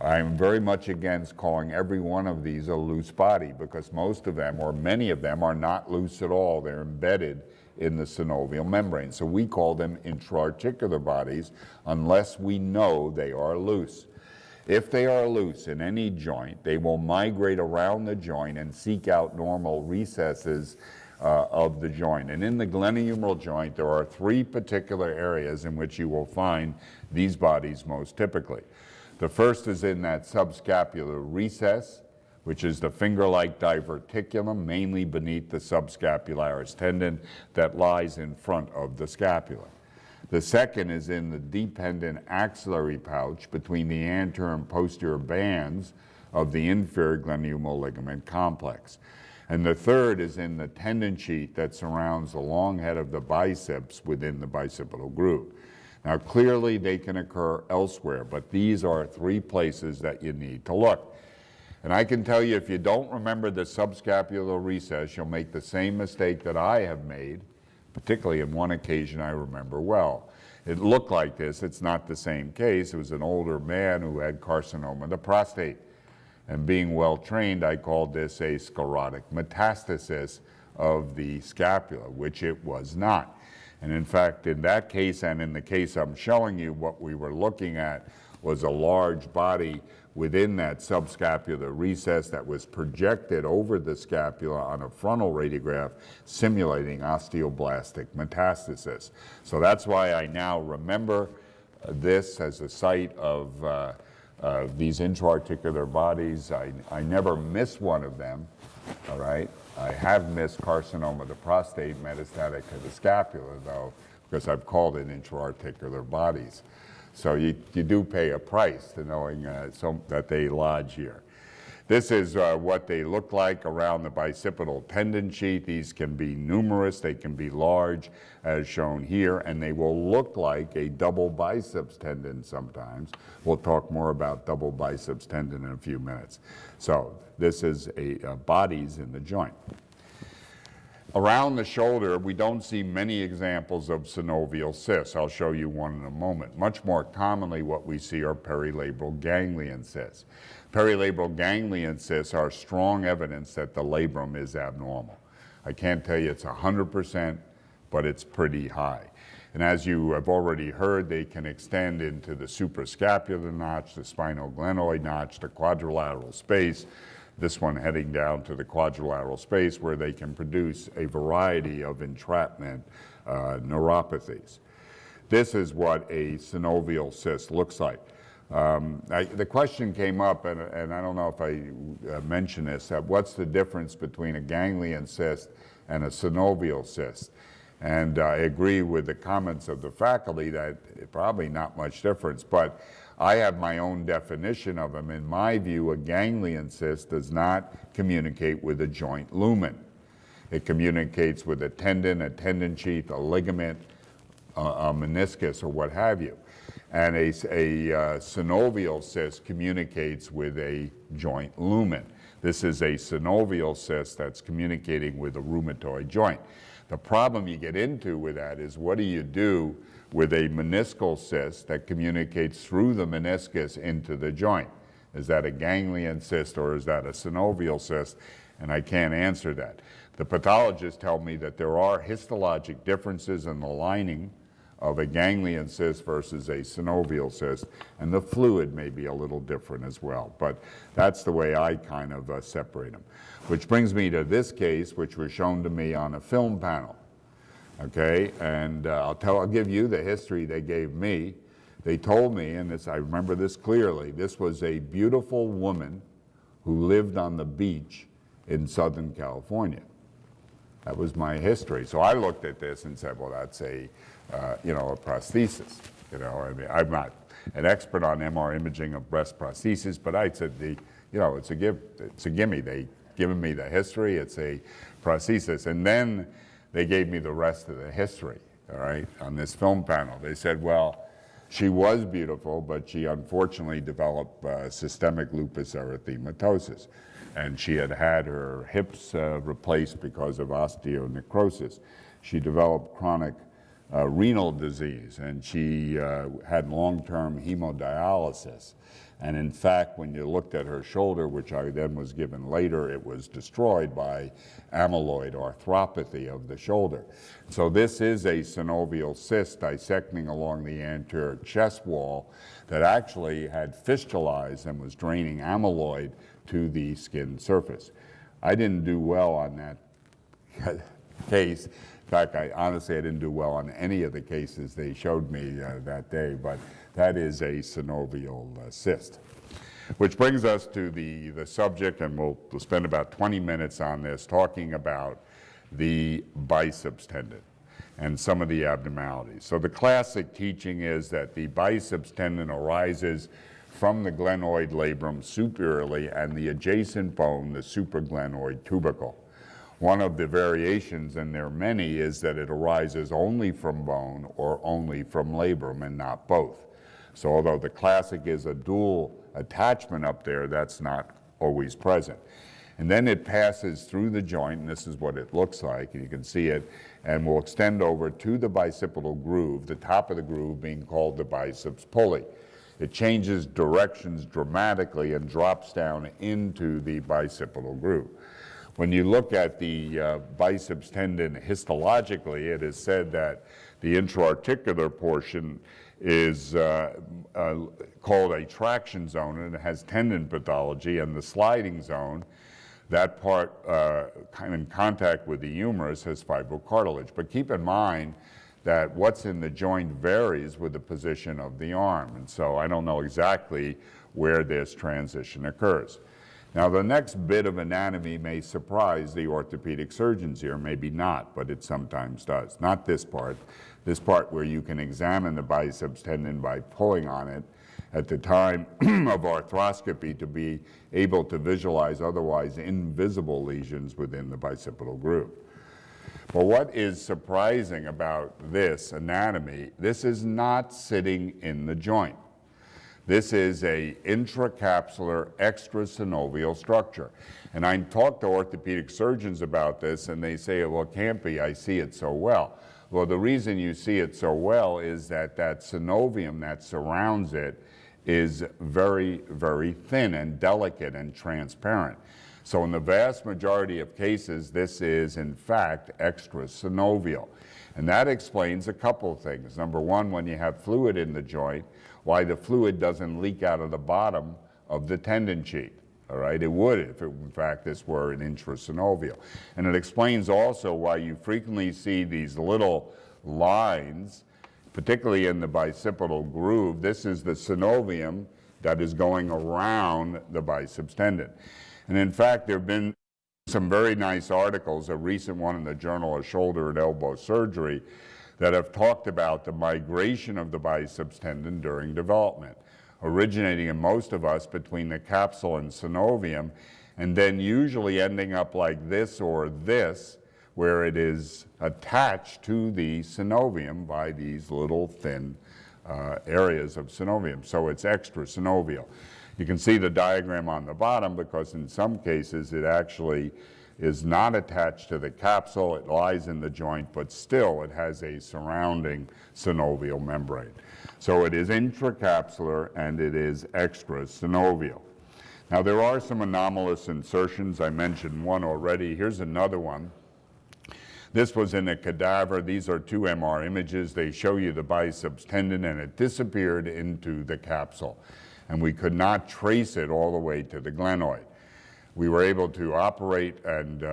Speaker 1: I'm very much against calling every one of these a loose body, because most of them, or many of them, are not loose at all. They're embedded in the synovial membrane. So we call them intra-articular bodies unless we know they are loose. If they are loose in any joint, they will migrate around the joint and seek out normal recesses of the joint. And in the glenohumeral joint, there are 3 particular areas in which you will find these bodies most typically. The first is in that subscapular recess, which is the finger-like diverticulum, mainly beneath the subscapularis tendon that lies in front of the scapula. The second is in the dependent axillary pouch between the anterior and posterior bands of the inferior glenohumeral ligament complex. And the third is in the tendon sheath that surrounds the long head of the biceps within the bicipital groove. Now, clearly they can occur elsewhere, but these are 3 places that you need to look. And I can tell you, if you don't remember the subscapular recess, you'll make the same mistake that I have made, particularly in one occasion I remember well. It looked like this. It's not the same case. It was an older man who had carcinoma of the prostate. And being well trained, I called this a sclerotic metastasis of the scapula, which it was not. And in fact, in that case, and in the case I'm showing you, what we were looking at was a large body within that subscapular recess that was projected over the scapula on a frontal radiograph, simulating osteoblastic metastasis. So that's why I now remember this as a site of these intra-articular bodies. I never miss one of them, all right? I have missed carcinoma of the prostate metastatic to the scapula, though, because I've called it intra-articular bodies. So you do pay a price to knowing that they lodge here. This is what they look like around the bicipital tendon sheath. These can be numerous, they can be large, as shown here, and they will look like a double biceps tendon sometimes. We'll talk more about double biceps tendon in a few minutes. So this is bodies in the joint. Around the shoulder, we don't see many examples of synovial cysts. I'll show you one in a moment. Much more commonly, what we see are perilabral ganglion cysts. Perilabral ganglion cysts are strong evidence that the labrum is abnormal. I can't tell you it's 100%, but it's pretty high. And as you have already heard, they can extend into the suprascapular notch, the spinoglenoid notch, the quadrilateral space, this one heading down to the quadrilateral space, where they can produce a variety of entrapment neuropathies. This is what a synovial cyst looks like. The question came up, and I don't know if I mentioned this, what's the difference between a ganglion cyst and a synovial cyst? And I agree with the comments of the faculty that probably not much difference, but I have my own definition of them. In my view, a ganglion cyst does not communicate with a joint lumen. It communicates with a tendon sheath, a ligament, a meniscus, or what have you. And a synovial cyst communicates with a joint lumen. This is a synovial cyst that's communicating with a rheumatoid joint. The problem you get into with that is, what do you do with a meniscal cyst that communicates through the meniscus into the joint? Is that a ganglion cyst or is that a synovial cyst? And I can't answer that. The pathologists tell me that there are histologic differences in the lining of a ganglion cyst versus a synovial cyst, and the fluid may be a little different as well, but that's the way I kind of separate them. Which brings me to this case, which was shown to me on a film panel. Okay, and I'll give you the history they gave me. They told me, and I remember this clearly, this was a beautiful woman who lived on the beach in Southern California. That was my history. So I looked at this and said, well, that's a prosthesis. I mean, I'm not an expert on MR imaging of breast prosthesis, but I said, it's a gimme. They given me the history, it's a prosthesis. And then they gave me the rest of the history, all right, on this film panel. They said, well, she was beautiful, but she unfortunately developed systemic lupus erythematosus. And she had her hips replaced because of osteonecrosis. She developed chronic renal disease, and she had long-term hemodialysis. And in fact, when you looked at her shoulder, which I then was given later, it was destroyed by amyloid arthropathy of the shoulder. So this is a synovial cyst dissecting along the anterior chest wall that actually had fistulized and was draining amyloid to the skin surface. I didn't do well on that case. In fact, honestly, I didn't do well on any of the cases they showed me that day, but that is a synovial cyst. Which brings us to the subject, and we'll spend about 20 minutes on this, talking about the biceps tendon and some of the abnormalities. So the classic teaching is that the biceps tendon arises from the glenoid labrum superiorly and the adjacent bone, the supraglenoid tubercle. One of the variations, and there are many, is that it arises only from bone or only from labrum and not both. So although the classic is a dual attachment up there, that's not always present. And then it passes through the joint, and this is what it looks like, and you can see it, and will extend over to the bicipital groove, the top of the groove being called the biceps pulley. It changes directions dramatically and drops down into the bicipital groove. When you look at the biceps tendon histologically, it is said that the intra-articular portion is called a traction zone, and it has tendon pathology, and the sliding zone, that part kind of in contact with the humerus, has fibrocartilage. But keep in mind that what's in the joint varies with the position of the arm, and so I don't know exactly where this transition occurs. Now, the next bit of anatomy may surprise the orthopedic surgeons here, maybe not, but it sometimes does. Not this part where you can examine the biceps tendon by pulling on it at the time of arthroscopy to be able to visualize otherwise invisible lesions within the bicipital groove. But what is surprising about this anatomy, this is not sitting in the joint. This is a intracapsular extrasynovial structure. And I talk to orthopedic surgeons about this, and they say, well, it can't be, I see it so well. Well, the reason you see it so well is that that synovium that surrounds it is very, very thin and delicate and transparent. So in the vast majority of cases, this is, in fact, extrasynovial. And that explains a couple of things. Number one, when you have fluid in the joint, why the fluid doesn't leak out of the bottom of the tendon sheath. All right, it would if, in fact, this were an intrasynovial. And it explains also why you frequently see these little lines, particularly in the bicipital groove. This is the synovium that is going around the biceps tendon. And in fact, there have been some very nice articles, a recent one in the Journal of Shoulder and Elbow Surgery, that have talked about the migration of the biceps tendon during development, originating in most of us between the capsule and synovium, and then usually ending up like this or this, where it is attached to the synovium by these little thin areas of synovium. So it's extrasynovial. You can see the diagram on the bottom because in some cases it actually is not attached to the capsule, it lies in the joint, but still it has a surrounding synovial membrane. So it is intracapsular and it is extrasynovial. Now there are some anomalous insertions. I mentioned one already. Here's another one. This was in a cadaver. These are 2 MR images. They show you the biceps tendon and it disappeared into the capsule. And we could not trace it all the way to the glenoid. We were able to operate and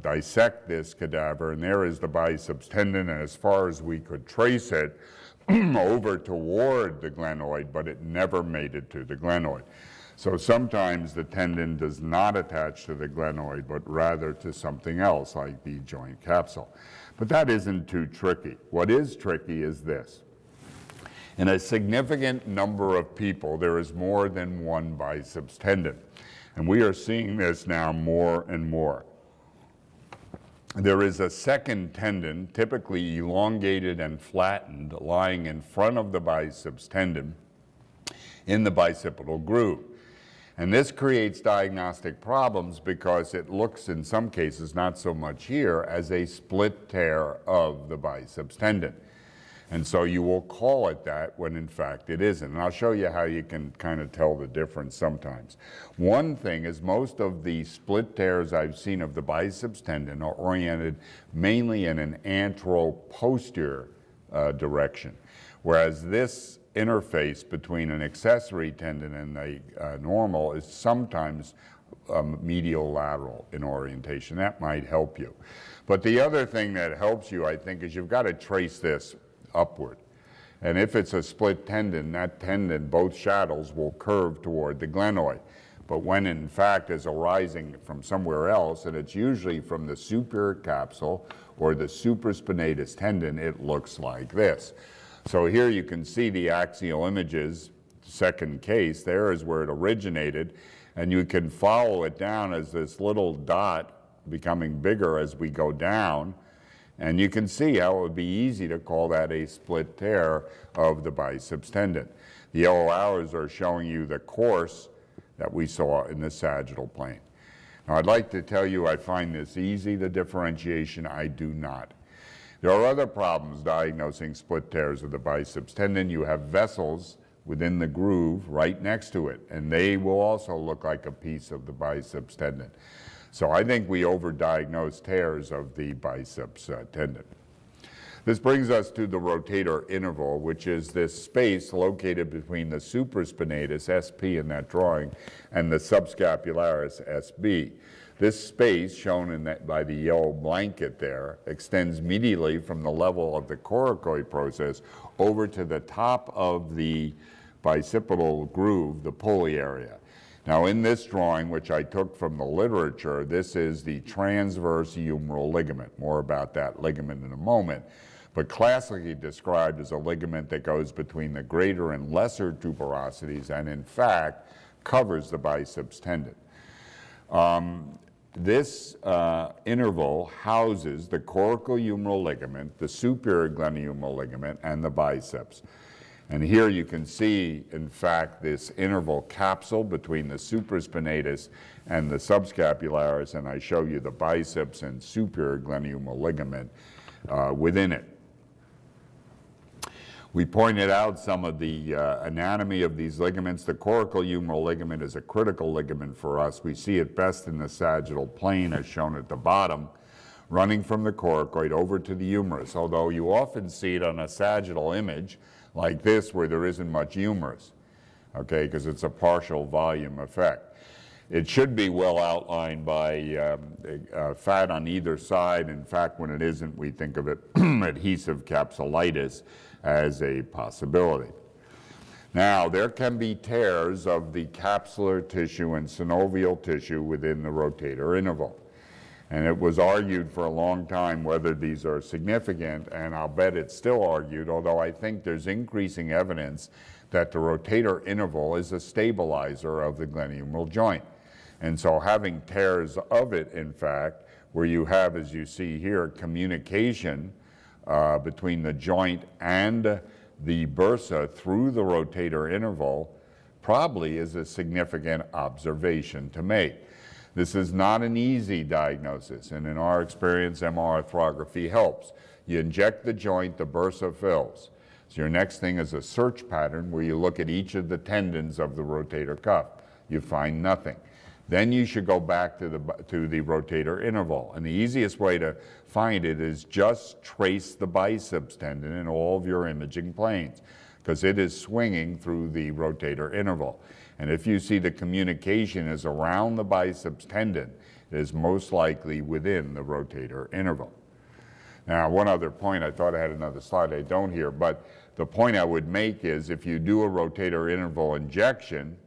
Speaker 1: dissect this cadaver, and there is the biceps tendon, and as far as we could trace it, over toward the glenoid, but it never made it to the glenoid. So sometimes the tendon does not attach to the glenoid, but rather to something else, like the joint capsule. But that isn't too tricky. What is tricky is this. In a significant number of people, there is more than one biceps tendon. And we are seeing this now more and more. There is a second tendon, typically elongated and flattened, lying in front of the biceps tendon in the bicipital groove. And this creates diagnostic problems because it looks, in some cases, not so much here, as a split tear of the biceps tendon. And so you will call it that when in fact it isn't. And I'll show you how you can kind of tell the difference sometimes. One thing is most of the split tears I've seen of the biceps tendon are oriented mainly in an antero-posterior direction, whereas this interface between an accessory tendon and a normal is sometimes medial lateral in orientation. That might help you. But the other thing that helps you, I think, is you've got to trace this upward. And if it's a split tendon, that tendon, both shadows, will curve toward the glenoid. But when in fact is arising from somewhere else, and it's usually from the superior capsule or the supraspinatus tendon, it looks like this. So here you can see the axial images, second case, there is where it originated, and you can follow it down as this little dot becoming bigger as we go down. And you can see how it would be easy to call that a split tear of the biceps tendon. The yellow arrows are showing you the course that we saw in the sagittal plane. Now I'd like to tell you I find this easy, the differentiation. I do not. There are other problems diagnosing split tears of the biceps tendon. You have vessels within the groove right next to it, and they will also look like a piece of the biceps tendon. So I think we overdiagnose tears of the biceps tendon. This brings us to the rotator interval, which is this space located between the supraspinatus, SP in that drawing, and the subscapularis, SB. This space, shown in that by the yellow blanket there, extends medially from the level of the coracoid process over to the top of the bicipital groove, the pulley area. Now in this drawing, which I took from the literature, this is the transverse humeral ligament. More about that ligament in a moment. but classically described as a ligament that goes between the greater and lesser tuberosities and in fact covers the biceps tendon. This interval houses the coracohumeral ligament, the superior glenohumeral ligament, and the biceps. And here you can see, in fact, this interval capsule between the supraspinatus and the subscapularis, and I show you the biceps and superior glenohumeral ligament within it. We pointed out some of the anatomy of these ligaments. The coracohumeral ligament is a critical ligament for us. We see it best in the sagittal plane, as shown at the bottom, running from the coracoid over to the humerus, although you often see it on a sagittal image like this where there isn't much humerus, okay, because it's a partial volume effect. It should be well outlined by fat on either side. In fact, when it isn't, we think of it adhesive capsulitis as a possibility. Now, there can be tears of the capsular tissue and synovial tissue within the rotator interval. And it was argued for a long time whether these are significant, and I'll bet it's still argued, although I think there's increasing evidence that the rotator interval is a stabilizer of the glenohumeral joint. And so having tears of it, in fact, where you have, as you see here, communication between the joint and the bursa through the rotator interval probably is a significant observation to make. This is not an easy diagnosis, and in our experience, MR arthrography helps. You inject the joint, the bursa fills. So your next thing is a search pattern where you look at each of the tendons of the rotator cuff. You find nothing. Then you should go back to the rotator interval. And the easiest way to find it is just trace the biceps tendon in all of your imaging planes, because it is swinging through the rotator interval. And if you see the communication is around the biceps tendon, it is most likely within the rotator interval. Now, one other point, I thought I had another slide, I don't here, but the point I would make is if you do a rotator interval injection,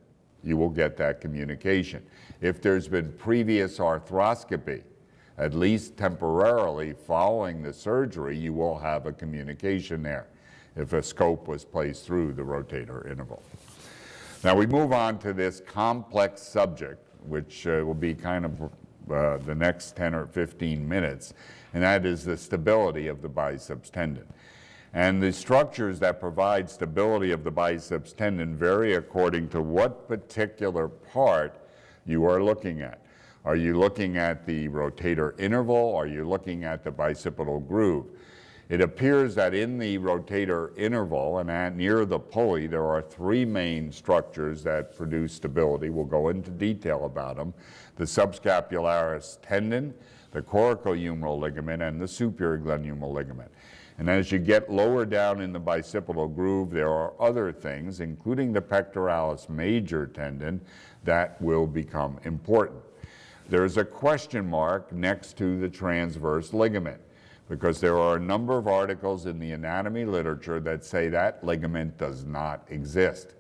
Speaker 1: you will get that communication. If there's been previous arthroscopy, at least temporarily following the surgery, you will have a communication there if a scope was placed through the rotator interval. Now we move on to this complex subject, which will be kind of the next 10 or 15 minutes, and that is the stability of the biceps tendon. And the structures that provide stability of the biceps tendon vary according to what particular part you are looking at. Are you looking at the rotator interval? Are you looking at the bicipital groove? It appears that in the rotator interval and near the pulley, there are three main structures that produce stability. We'll go into detail about them. The subscapularis tendon, the coracohumeral ligament, and the superior glenohumeral ligament. And as you get lower down in the bicipital groove, there are other things, including the pectoralis major tendon, that will become important. There's a question mark next to the transverse ligament, because there are a number of articles in the anatomy literature that say that ligament does not exist.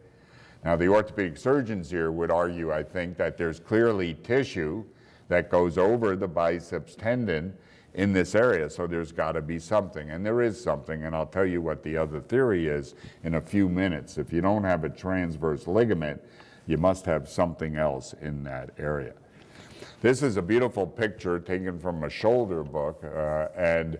Speaker 1: Now, the orthopedic surgeons here would argue, I think, that there's clearly tissue that goes over the biceps tendon in this area, so there's got to be something, and there is something, and I'll tell you what the other theory is in a few minutes. If you don't have a transverse ligament, you must have something else in that area. This is a beautiful picture taken from a shoulder book, and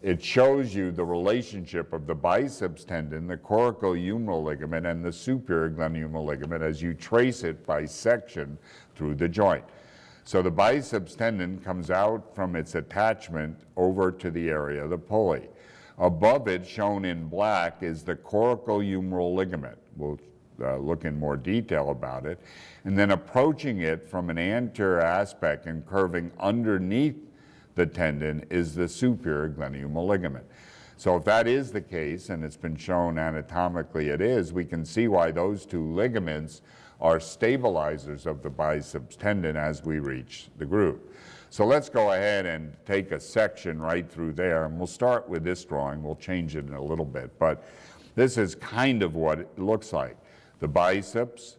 Speaker 1: it shows you the relationship of the biceps tendon, the coracohumeral ligament, and the superior glenohumeral ligament as you trace it by section through the joint. So the biceps tendon comes out from its attachment over to the area of the pulley. Above it, shown in black, is the coracohumeral ligament. We'll look in more detail about it. And then approaching it from an anterior aspect and curving underneath the tendon is the superior glenohumeral ligament. So if that is the case, and it's been shown anatomically it is, we can see why those two ligaments are stabilizers of the biceps tendon as we reach the groove. So let's go ahead and take a section right through there, and we'll start with this drawing. We'll change it in a little bit, but this is kind of what it looks like. The biceps,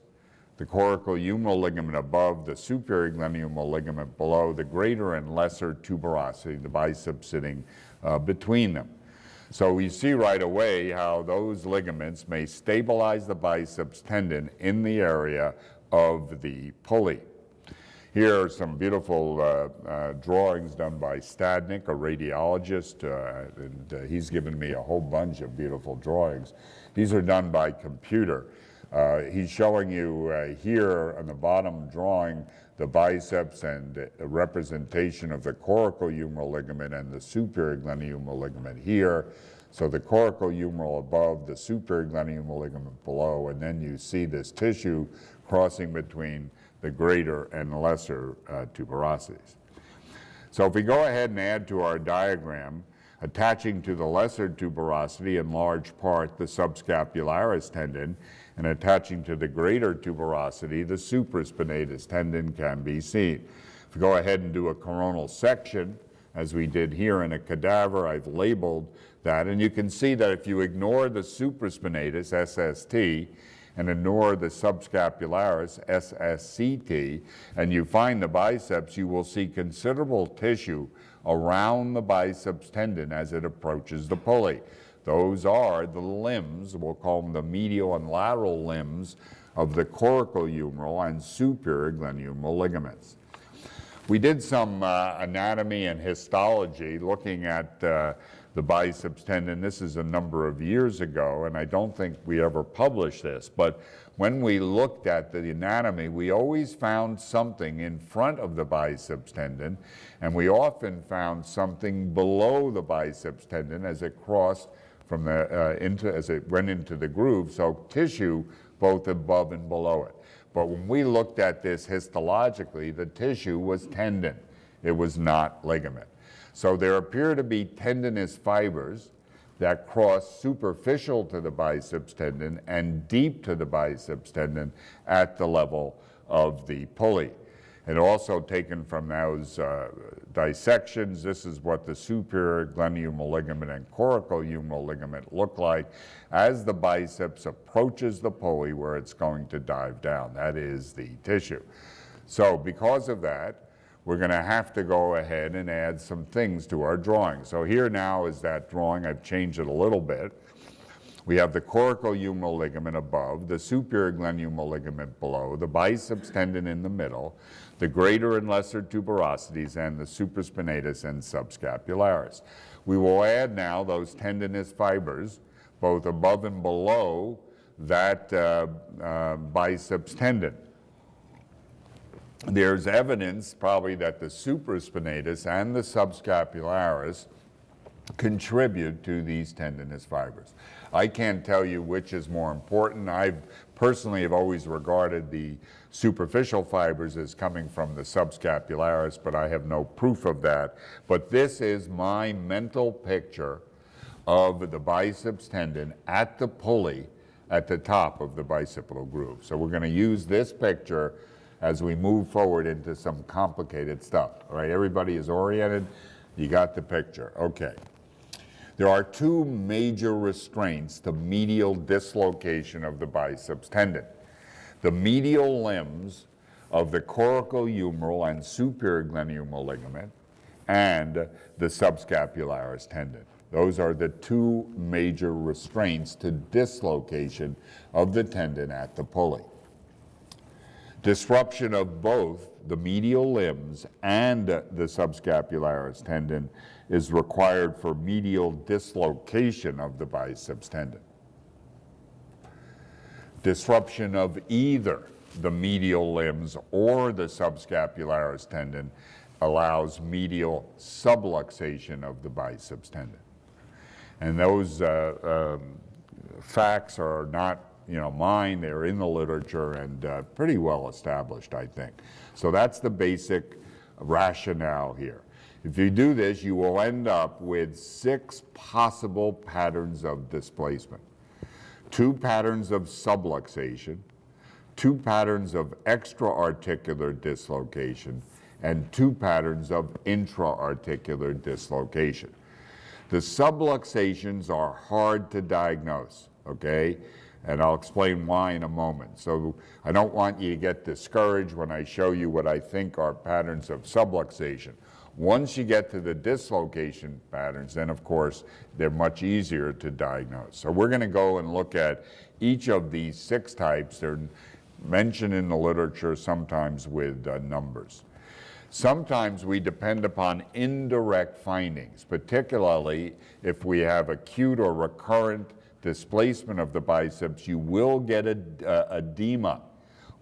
Speaker 1: the coracohumeral ligament above, the superior glenohumeral ligament below, the greater and lesser tuberosity, the biceps sitting between them. So we see right away how those ligaments may stabilize the biceps tendon in the area of the pulley. Here are some beautiful drawings done by Stadnik, a radiologist, and he's given me a whole bunch of beautiful drawings. These are done by computer. He's showing you here on the bottom drawing the biceps and a representation of the coracohumeral ligament and the superior glenohumeral ligament here. So the coracohumeral above, the superior glenohumeral ligament below, and then you see this tissue crossing between the greater and lesser tuberosities. So if we go ahead and add to our diagram, attaching to the lesser tuberosity, in large part the subscapularis tendon, and attaching to the greater tuberosity, the supraspinatus tendon can be seen. If we go ahead and do a coronal section, as we did here in a cadaver, I've labeled that, and you can see that if you ignore the supraspinatus, SST, and ignore the subscapularis, SSCT, and you find the biceps, you will see considerable tissue around the biceps tendon as it approaches the pulley. Those are the limbs, we'll call them the medial and lateral limbs of the coracohumeral and superior glenohumeral ligaments. We did some anatomy and histology looking at the biceps tendon. This is a number of years ago, and I don't think we ever published this, but when we looked at the anatomy, we always found something in front of the biceps tendon, and we often found something below the biceps tendon as it crossed from the as it went into the groove, so tissue both above and below it. But when we looked at this histologically, the tissue was tendon. It was not ligament. So there appear to be tendinous fibers that cross superficial to the biceps tendon and deep to the biceps tendon at the level of the pulley. And also taken from those dissections, this is what the superior glenohumeral ligament and coracohumeral ligament look like as the biceps approaches the pulley where it's going to dive down. That is the tissue. So because of that, we're going to have to go ahead and add some things to our drawing. So here now is that drawing. I've changed it a little bit. We have the coracohumeral ligament above, the superior glenohumeral ligament below, the biceps tendon in the middle, the greater and lesser tuberosities, and the supraspinatus and subscapularis. We will add now those tendinous fibers, both above and below that biceps tendon. There's evidence probably that the supraspinatus and the subscapularis contribute to these tendinous fibers. I can't tell you which is more important. I personally have always regarded the superficial fibers as coming from the subscapularis, but I have no proof of that. But this is my mental picture of the biceps tendon at the pulley at the top of the bicipital groove. So we're going to use this picture as we move forward into some complicated stuff. All right, everybody is oriented? You got the picture. Okay. There are two major restraints to medial dislocation of the biceps tendon. The medial limbs of the coracohumeral and superior glenohumeral ligament and the subscapularis tendon. Those are the two major restraints to dislocation of the tendon at the pulley. Disruption of both the medial limbs and the subscapularis tendon is required for medial dislocation of the biceps tendon. Disruption of either the medial limbs or the subscapularis tendon allows medial subluxation of the biceps tendon. And those facts are not mine, they're in the literature and pretty well established, I think. So that's the basic rationale here. If you do this, you will end up with 6 possible patterns of displacement. 2 patterns of subluxation, 2 patterns of extra-articular dislocation, and 2 patterns of intra-articular dislocation. The subluxations are hard to diagnose, okay? And I'll explain why in a moment. So I don't want you to get discouraged when I show you what I think are patterns of subluxation. Once you get to the dislocation patterns, then of course they're much easier to diagnose. So we're going to go and look at each of these 6 types. They're mentioned in the literature, sometimes with numbers. Sometimes we depend upon indirect findings, particularly if we have acute or recurrent displacement of the biceps. You will get edema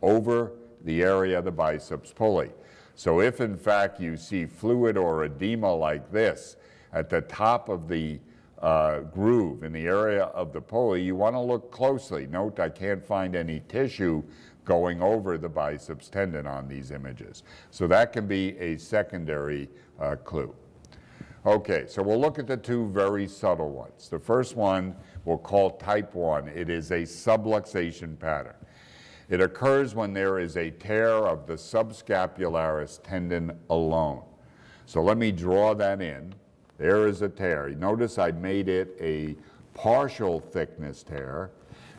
Speaker 1: over the area of the biceps pulley. So if in fact you see fluid or edema like this at the top of the groove in the area of the pulley, you want to look closely. Note I can't find any tissue going over the biceps tendon on these images. So that can be a secondary clue. Okay, so we'll look at the 2 very subtle ones. The first one we'll call type 1. It is a subluxation pattern. It occurs when there is a tear of the subscapularis tendon alone. So let me draw that in. There is a tear. Notice I made it a partial thickness tear,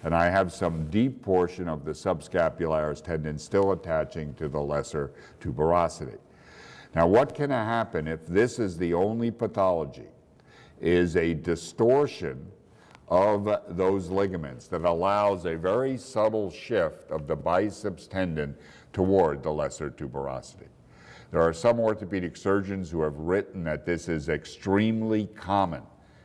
Speaker 1: and I have some deep portion of the subscapularis tendon still attaching to the lesser tuberosity. Now what can happen if this is the only pathology is a distortion of those ligaments that allows a very subtle shift of the biceps tendon toward the lesser tuberosity. There are some orthopedic surgeons who have written that this is extremely common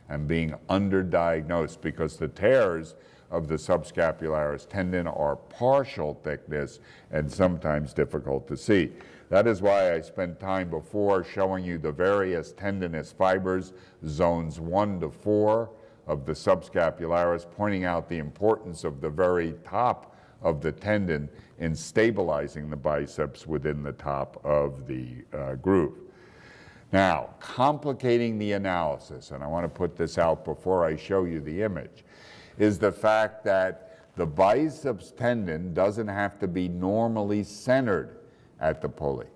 Speaker 1: and being underdiagnosed because the tears of the subscapularis tendon are partial thickness and sometimes difficult to see. That is why I spent time before showing you the various tendinous fibers, zones 1 to 4 of the subscapularis, pointing out the importance of the very top of the tendon in stabilizing the biceps within the top of the groove. Now, complicating the analysis, and I want to put this out before I show you the image, is the fact that the biceps tendon doesn't have to be normally centered at the pulley,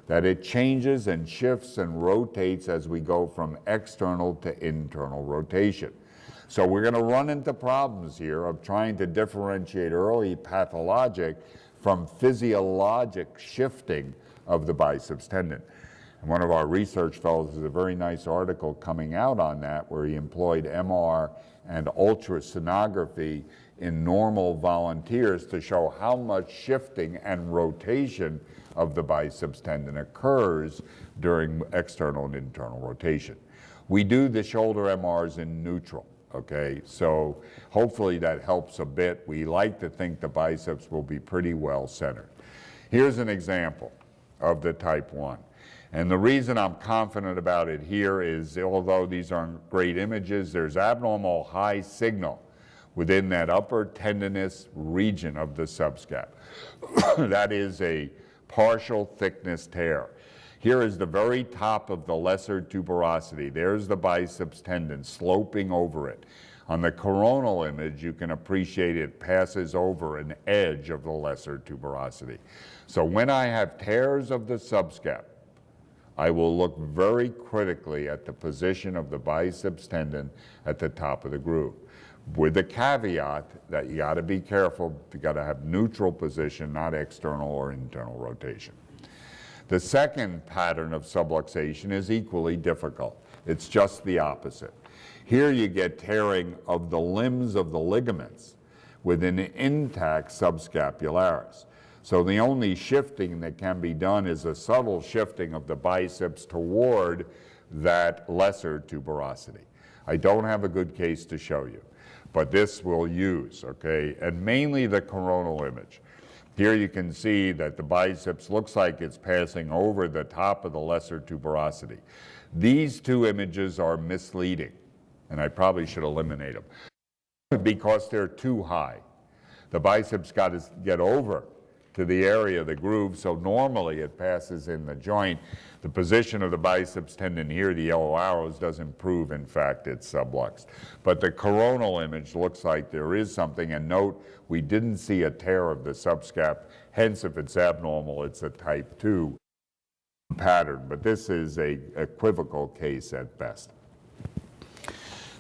Speaker 1: that it changes and shifts and rotates as we go from external to internal rotation. So we're going to run into problems here of trying to differentiate early pathologic from physiologic shifting of the biceps tendon. And one of our research fellows has a very nice article coming out on that where he employed MR and ultrasonography in normal volunteers to show how much shifting and rotation of the biceps tendon occurs during external and internal rotation. We do the shoulder MRs in neutral. Okay, so hopefully that helps a bit. We like to think the biceps will be pretty well centered. Here's an example of the type 1. And the reason I'm confident about it here is, although these aren't great images, there's abnormal high signal within that upper tendinous region of the subscap. That is a partial thickness tear. Here is the very top of the lesser tuberosity. There's the biceps tendon sloping over it. On the coronal image, you can appreciate it passes over an edge of the lesser tuberosity. So when I have tears of the subscap, I will look very critically at the position of the biceps tendon at the top of the groove, with the caveat that you got to be careful. You got to have neutral position, not external or internal rotation. The second pattern of subluxation is equally difficult. It's just the opposite. Here you get tearing of the limbs of the ligaments with an intact subscapularis. So the only shifting that can be done is a subtle shifting of the biceps toward that lesser tuberosity. I don't have a good case to show you, but this we'll use, okay? And mainly the coronal image. Here you can see that the biceps looks like it's passing over the top of the lesser tuberosity. These 2 images are misleading, and I probably should eliminate them because they're too high. The biceps got to get over to the area of the groove, so normally it passes in the joint. The position of the biceps tendon here, the yellow arrows, doesn't prove, in fact, it's subluxed. But the coronal image looks like there is something, and note, we didn't see a tear of the subscap, hence if it's abnormal, it's a type 2 pattern, but this is a equivocal case at best.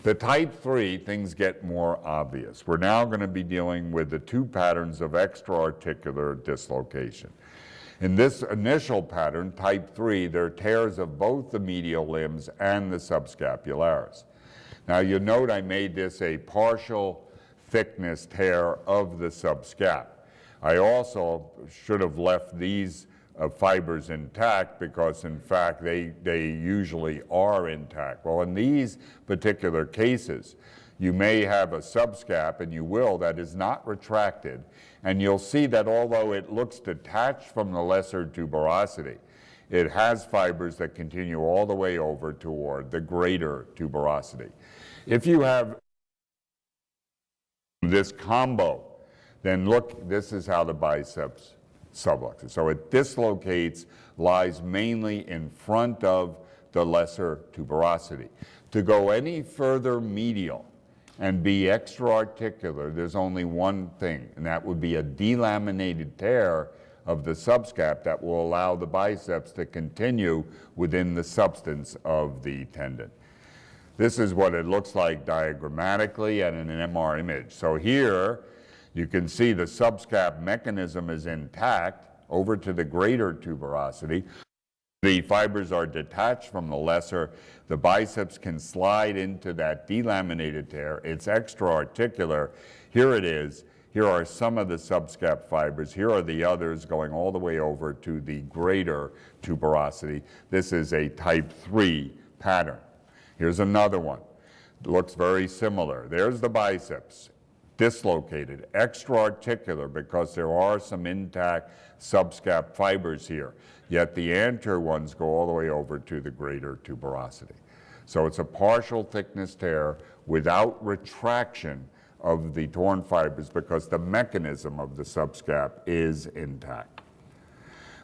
Speaker 1: The type 3, things get more obvious. We're now going to be dealing with the 2 patterns of extra-articular dislocation. In this initial pattern, type 3, there are tears of both the medial limbs and the subscapularis. Now you note I made this a partial thickness tear of the subscap. I also should have left these fibers intact because in fact they usually are intact. Well, in these particular cases, you may have a subscap, and you will, that is not retracted, and you'll see that although it looks detached from the lesser tuberosity, it has fibers that continue all the way over toward the greater tuberosity. If you have this combo, then look, this is how the biceps subluxes. So it dislocates, lies mainly in front of the lesser tuberosity. To go any further medial and be extra-articular, there's only one thing, and that would be a delaminated tear of the subscap that will allow the biceps to continue within the substance of the tendon. This is what it looks like diagrammatically and in an MR image. So here, you can see the subscap mechanism is intact over to the greater tuberosity. The fibers are detached from the lesser. The biceps can slide into that delaminated tear. It's extra-articular. Here it is. Here are some of the subscap fibers. Here are the others going all the way over to the greater tuberosity. This is a type 3 pattern. Here's another one. It looks very similar. There's the biceps, dislocated, extra-articular because there are some intact subscap fibers here. Yet the anterior ones go all the way over to the greater tuberosity. So it's a partial thickness tear without retraction of the torn fibers because the mechanism of the subscap is intact.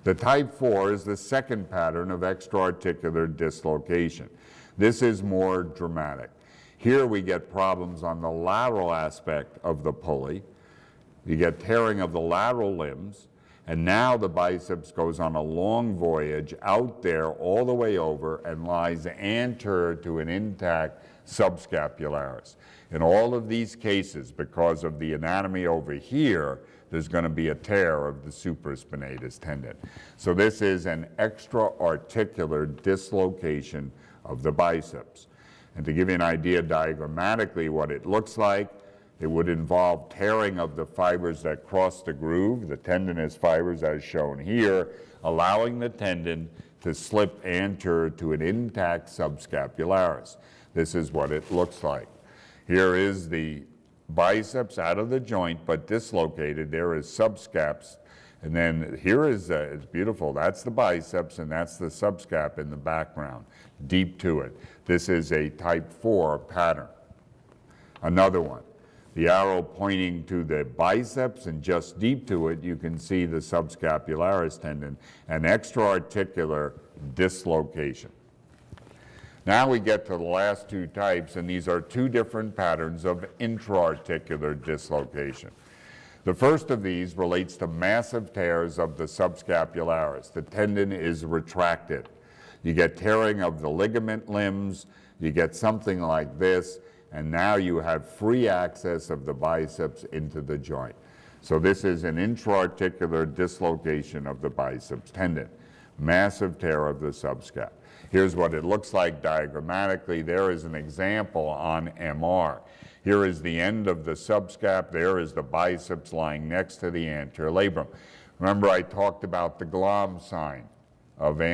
Speaker 1: The type 4 is the second pattern of extra-articular dislocation. This is more dramatic. Here we get problems on the lateral aspect of the pulley. You get tearing of the lateral limbs, and now the biceps goes on a long voyage out there all the way over and lies anterior to an intact subscapularis. In all of these cases, because of the anatomy over here, there's going to be a tear of the supraspinatus tendon. So this is an extra-articular dislocation of the biceps. And to give you an idea diagrammatically what it looks like, it would involve tearing of the fibers that cross the groove, the tendinous fibers as shown here, allowing the tendon to slip anterior to an intact subscapularis. This is what it looks like. Here is the biceps out of the joint but dislocated. There is subscaps. And then here is, it's beautiful, that's the biceps and that's the subscap in the background, deep to it. This is a type 4 pattern. Another one, the arrow pointing to the biceps and just deep to it, you can see the subscapularis tendon, an extra-articular dislocation. Now we get to the last two types, and these are two different patterns of intra-articular dislocation. The first of these relates to massive tears of the subscapularis. The tendon is retracted. You get tearing of the ligament limbs, you get something like this, and now you have free access of the biceps into the joint. So this is an intra-articular dislocation of the biceps tendon, massive tear of the subscap. Here's what it looks like diagrammatically. There is an example on MR. Here is the end of the subscap. There is the biceps lying next to the anterior labrum. Remember I talked about the Glom sign of a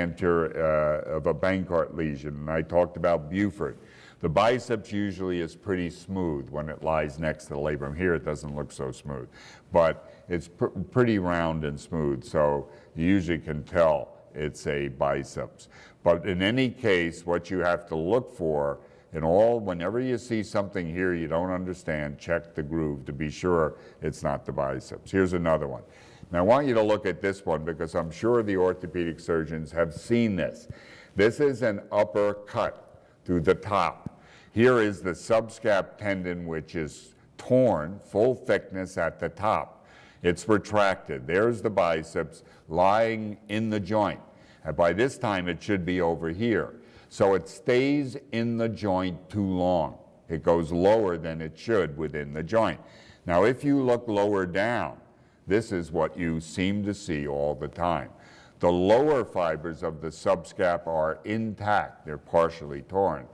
Speaker 1: Bankart lesion, and I talked about Buford. The biceps usually is pretty smooth when it lies next to the labrum. Here it doesn't look so smooth, but it's pretty round and smooth, so you usually can tell it's a biceps. But in any case, what you have to look for whenever you see something here you don't understand, check the groove to be sure it's not the biceps. Here's another one. Now I want you to look at this one because I'm sure the orthopedic surgeons have seen this. This is an upper cut through the top. Here is the subscap tendon, which is torn, full thickness at the top. It's retracted. There's the biceps lying in the joint. And by this time it should be over here. So it stays in the joint too long. It goes lower than it should within the joint. Now if you look lower down, this is what you seem to see all the time. The lower fibers of the subscap are intact, they're partially torn.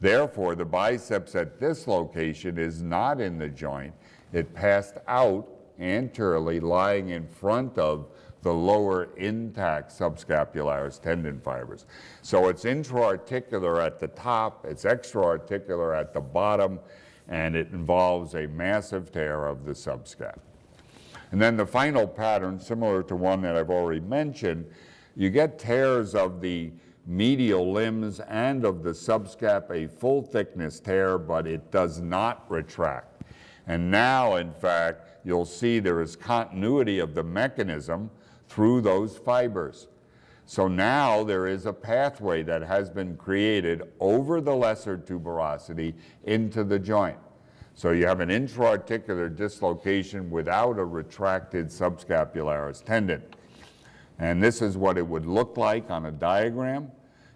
Speaker 1: Therefore, the biceps at this location is not in the joint. It passed out anteriorly, lying in front of the lower intact subscapularis tendon fibers. So it's intra-articular at the top, it's extra-articular at the bottom, and it involves a massive tear of the subscap. And then the final pattern, similar to one that I've already mentioned, you get tears of the medial limbs and of the subscap, a full thickness tear, but it does not retract. And now, in fact, you'll see there is continuity of the mechanism through those fibers. So now there is a pathway that has been created over the lesser tuberosity into the joint. So you have an intra-articular dislocation without a retracted subscapularis tendon. And this is what it would look like on a diagram.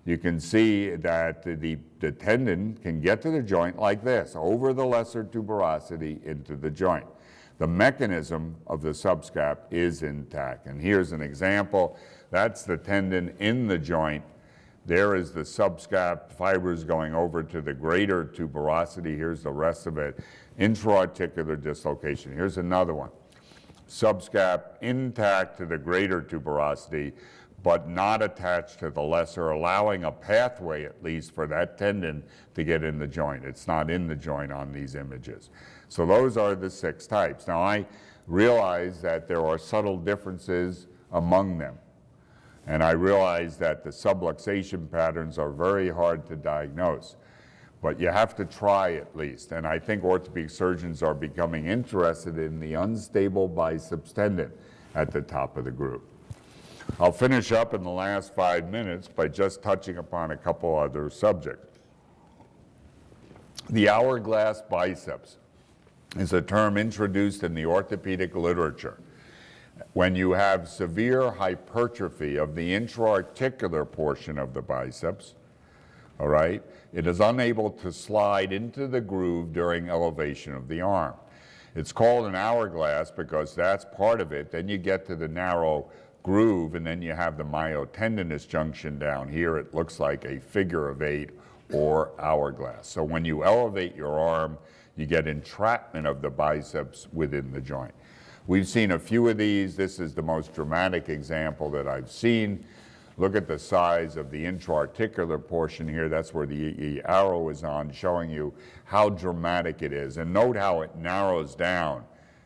Speaker 1: You can see that the tendon can get to the joint like this, over the lesser tuberosity into the joint. The mechanism of the subscap is intact. And here's an example. That's the tendon in the joint. There is the subscap fibers going over to the greater tuberosity. Here's the rest of it. Intra-articular dislocation. Here's another one. Subscap intact to the greater tuberosity, but not attached to the lesser, allowing a pathway at least for that tendon to get in the joint. It's not in the joint on these images. So those are the 6 types. Now I realize that there are subtle differences among them. And I realize that the subluxation patterns are very hard to diagnose. But you have to try at least. And I think orthopedic surgeons are becoming interested in the unstable biceps tendon at the top of the group. I'll finish up in the last 5 minutes by just touching upon a couple other subjects. The hourglass biceps is a term introduced in the orthopedic literature. When you have severe hypertrophy of the intra-articular portion of the biceps, all right, it is unable to slide into the groove during elevation of the arm. It's called an hourglass because that's part of it. Then you get to the narrow groove, and then you have the myotendinous junction down here. It looks like a figure of 8 or hourglass. So when you elevate your arm, you get entrapment of the biceps within the joint. We've seen a few of these. This is the most dramatic example that I've seen. Look at the size of the intra-articular portion here. That's where the arrow is on, showing you how dramatic it is. And note how it narrows down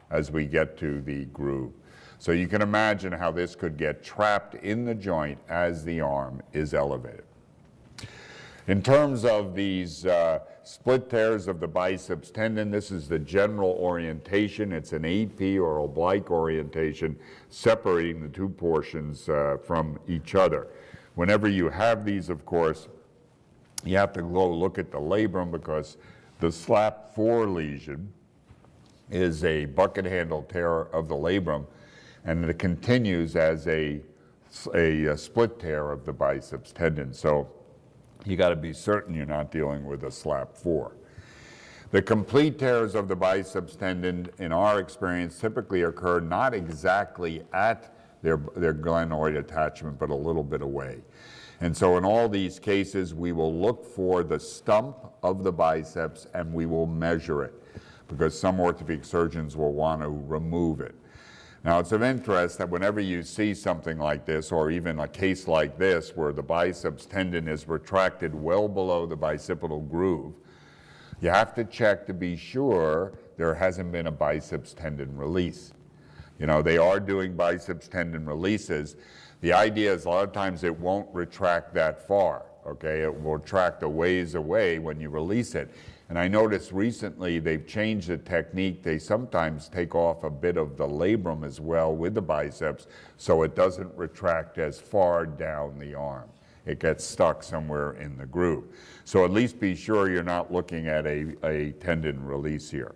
Speaker 1: as we get to the groove. So you can imagine how this could get trapped in the joint as the arm is elevated. In terms of these split tears of the biceps tendon, this is the general orientation. It's an AP or oblique orientation separating the two portions from each other. Whenever you have these, of course, you have to go look at the labrum because the SLAP 4 lesion is a bucket handle tear of the labrum, and it continues as a split tear of the biceps tendon. So you got to be certain you're not dealing with a SLAP 4. The complete tears of the biceps tendon, in our experience, typically occur not exactly at their glenoid attachment, but a little bit away. And so in all these cases, we will look for the stump of the biceps and we will measure it, because some orthopedic surgeons will want to remove it. Now, it's of interest that whenever you see something like this, or even a case like this, where the biceps tendon is retracted well below the bicipital groove, you have to check to be sure there hasn't been a biceps tendon release. You know, they are doing biceps tendon releases. The idea is a lot of times it won't retract that far, okay? It will retract a ways away when you release it. And I noticed recently they've changed the technique. They sometimes take off a bit of the labrum as well with the biceps so it doesn't retract as far down the arm. It gets stuck somewhere in the groove. So at least be sure you're not looking at a tendon release here.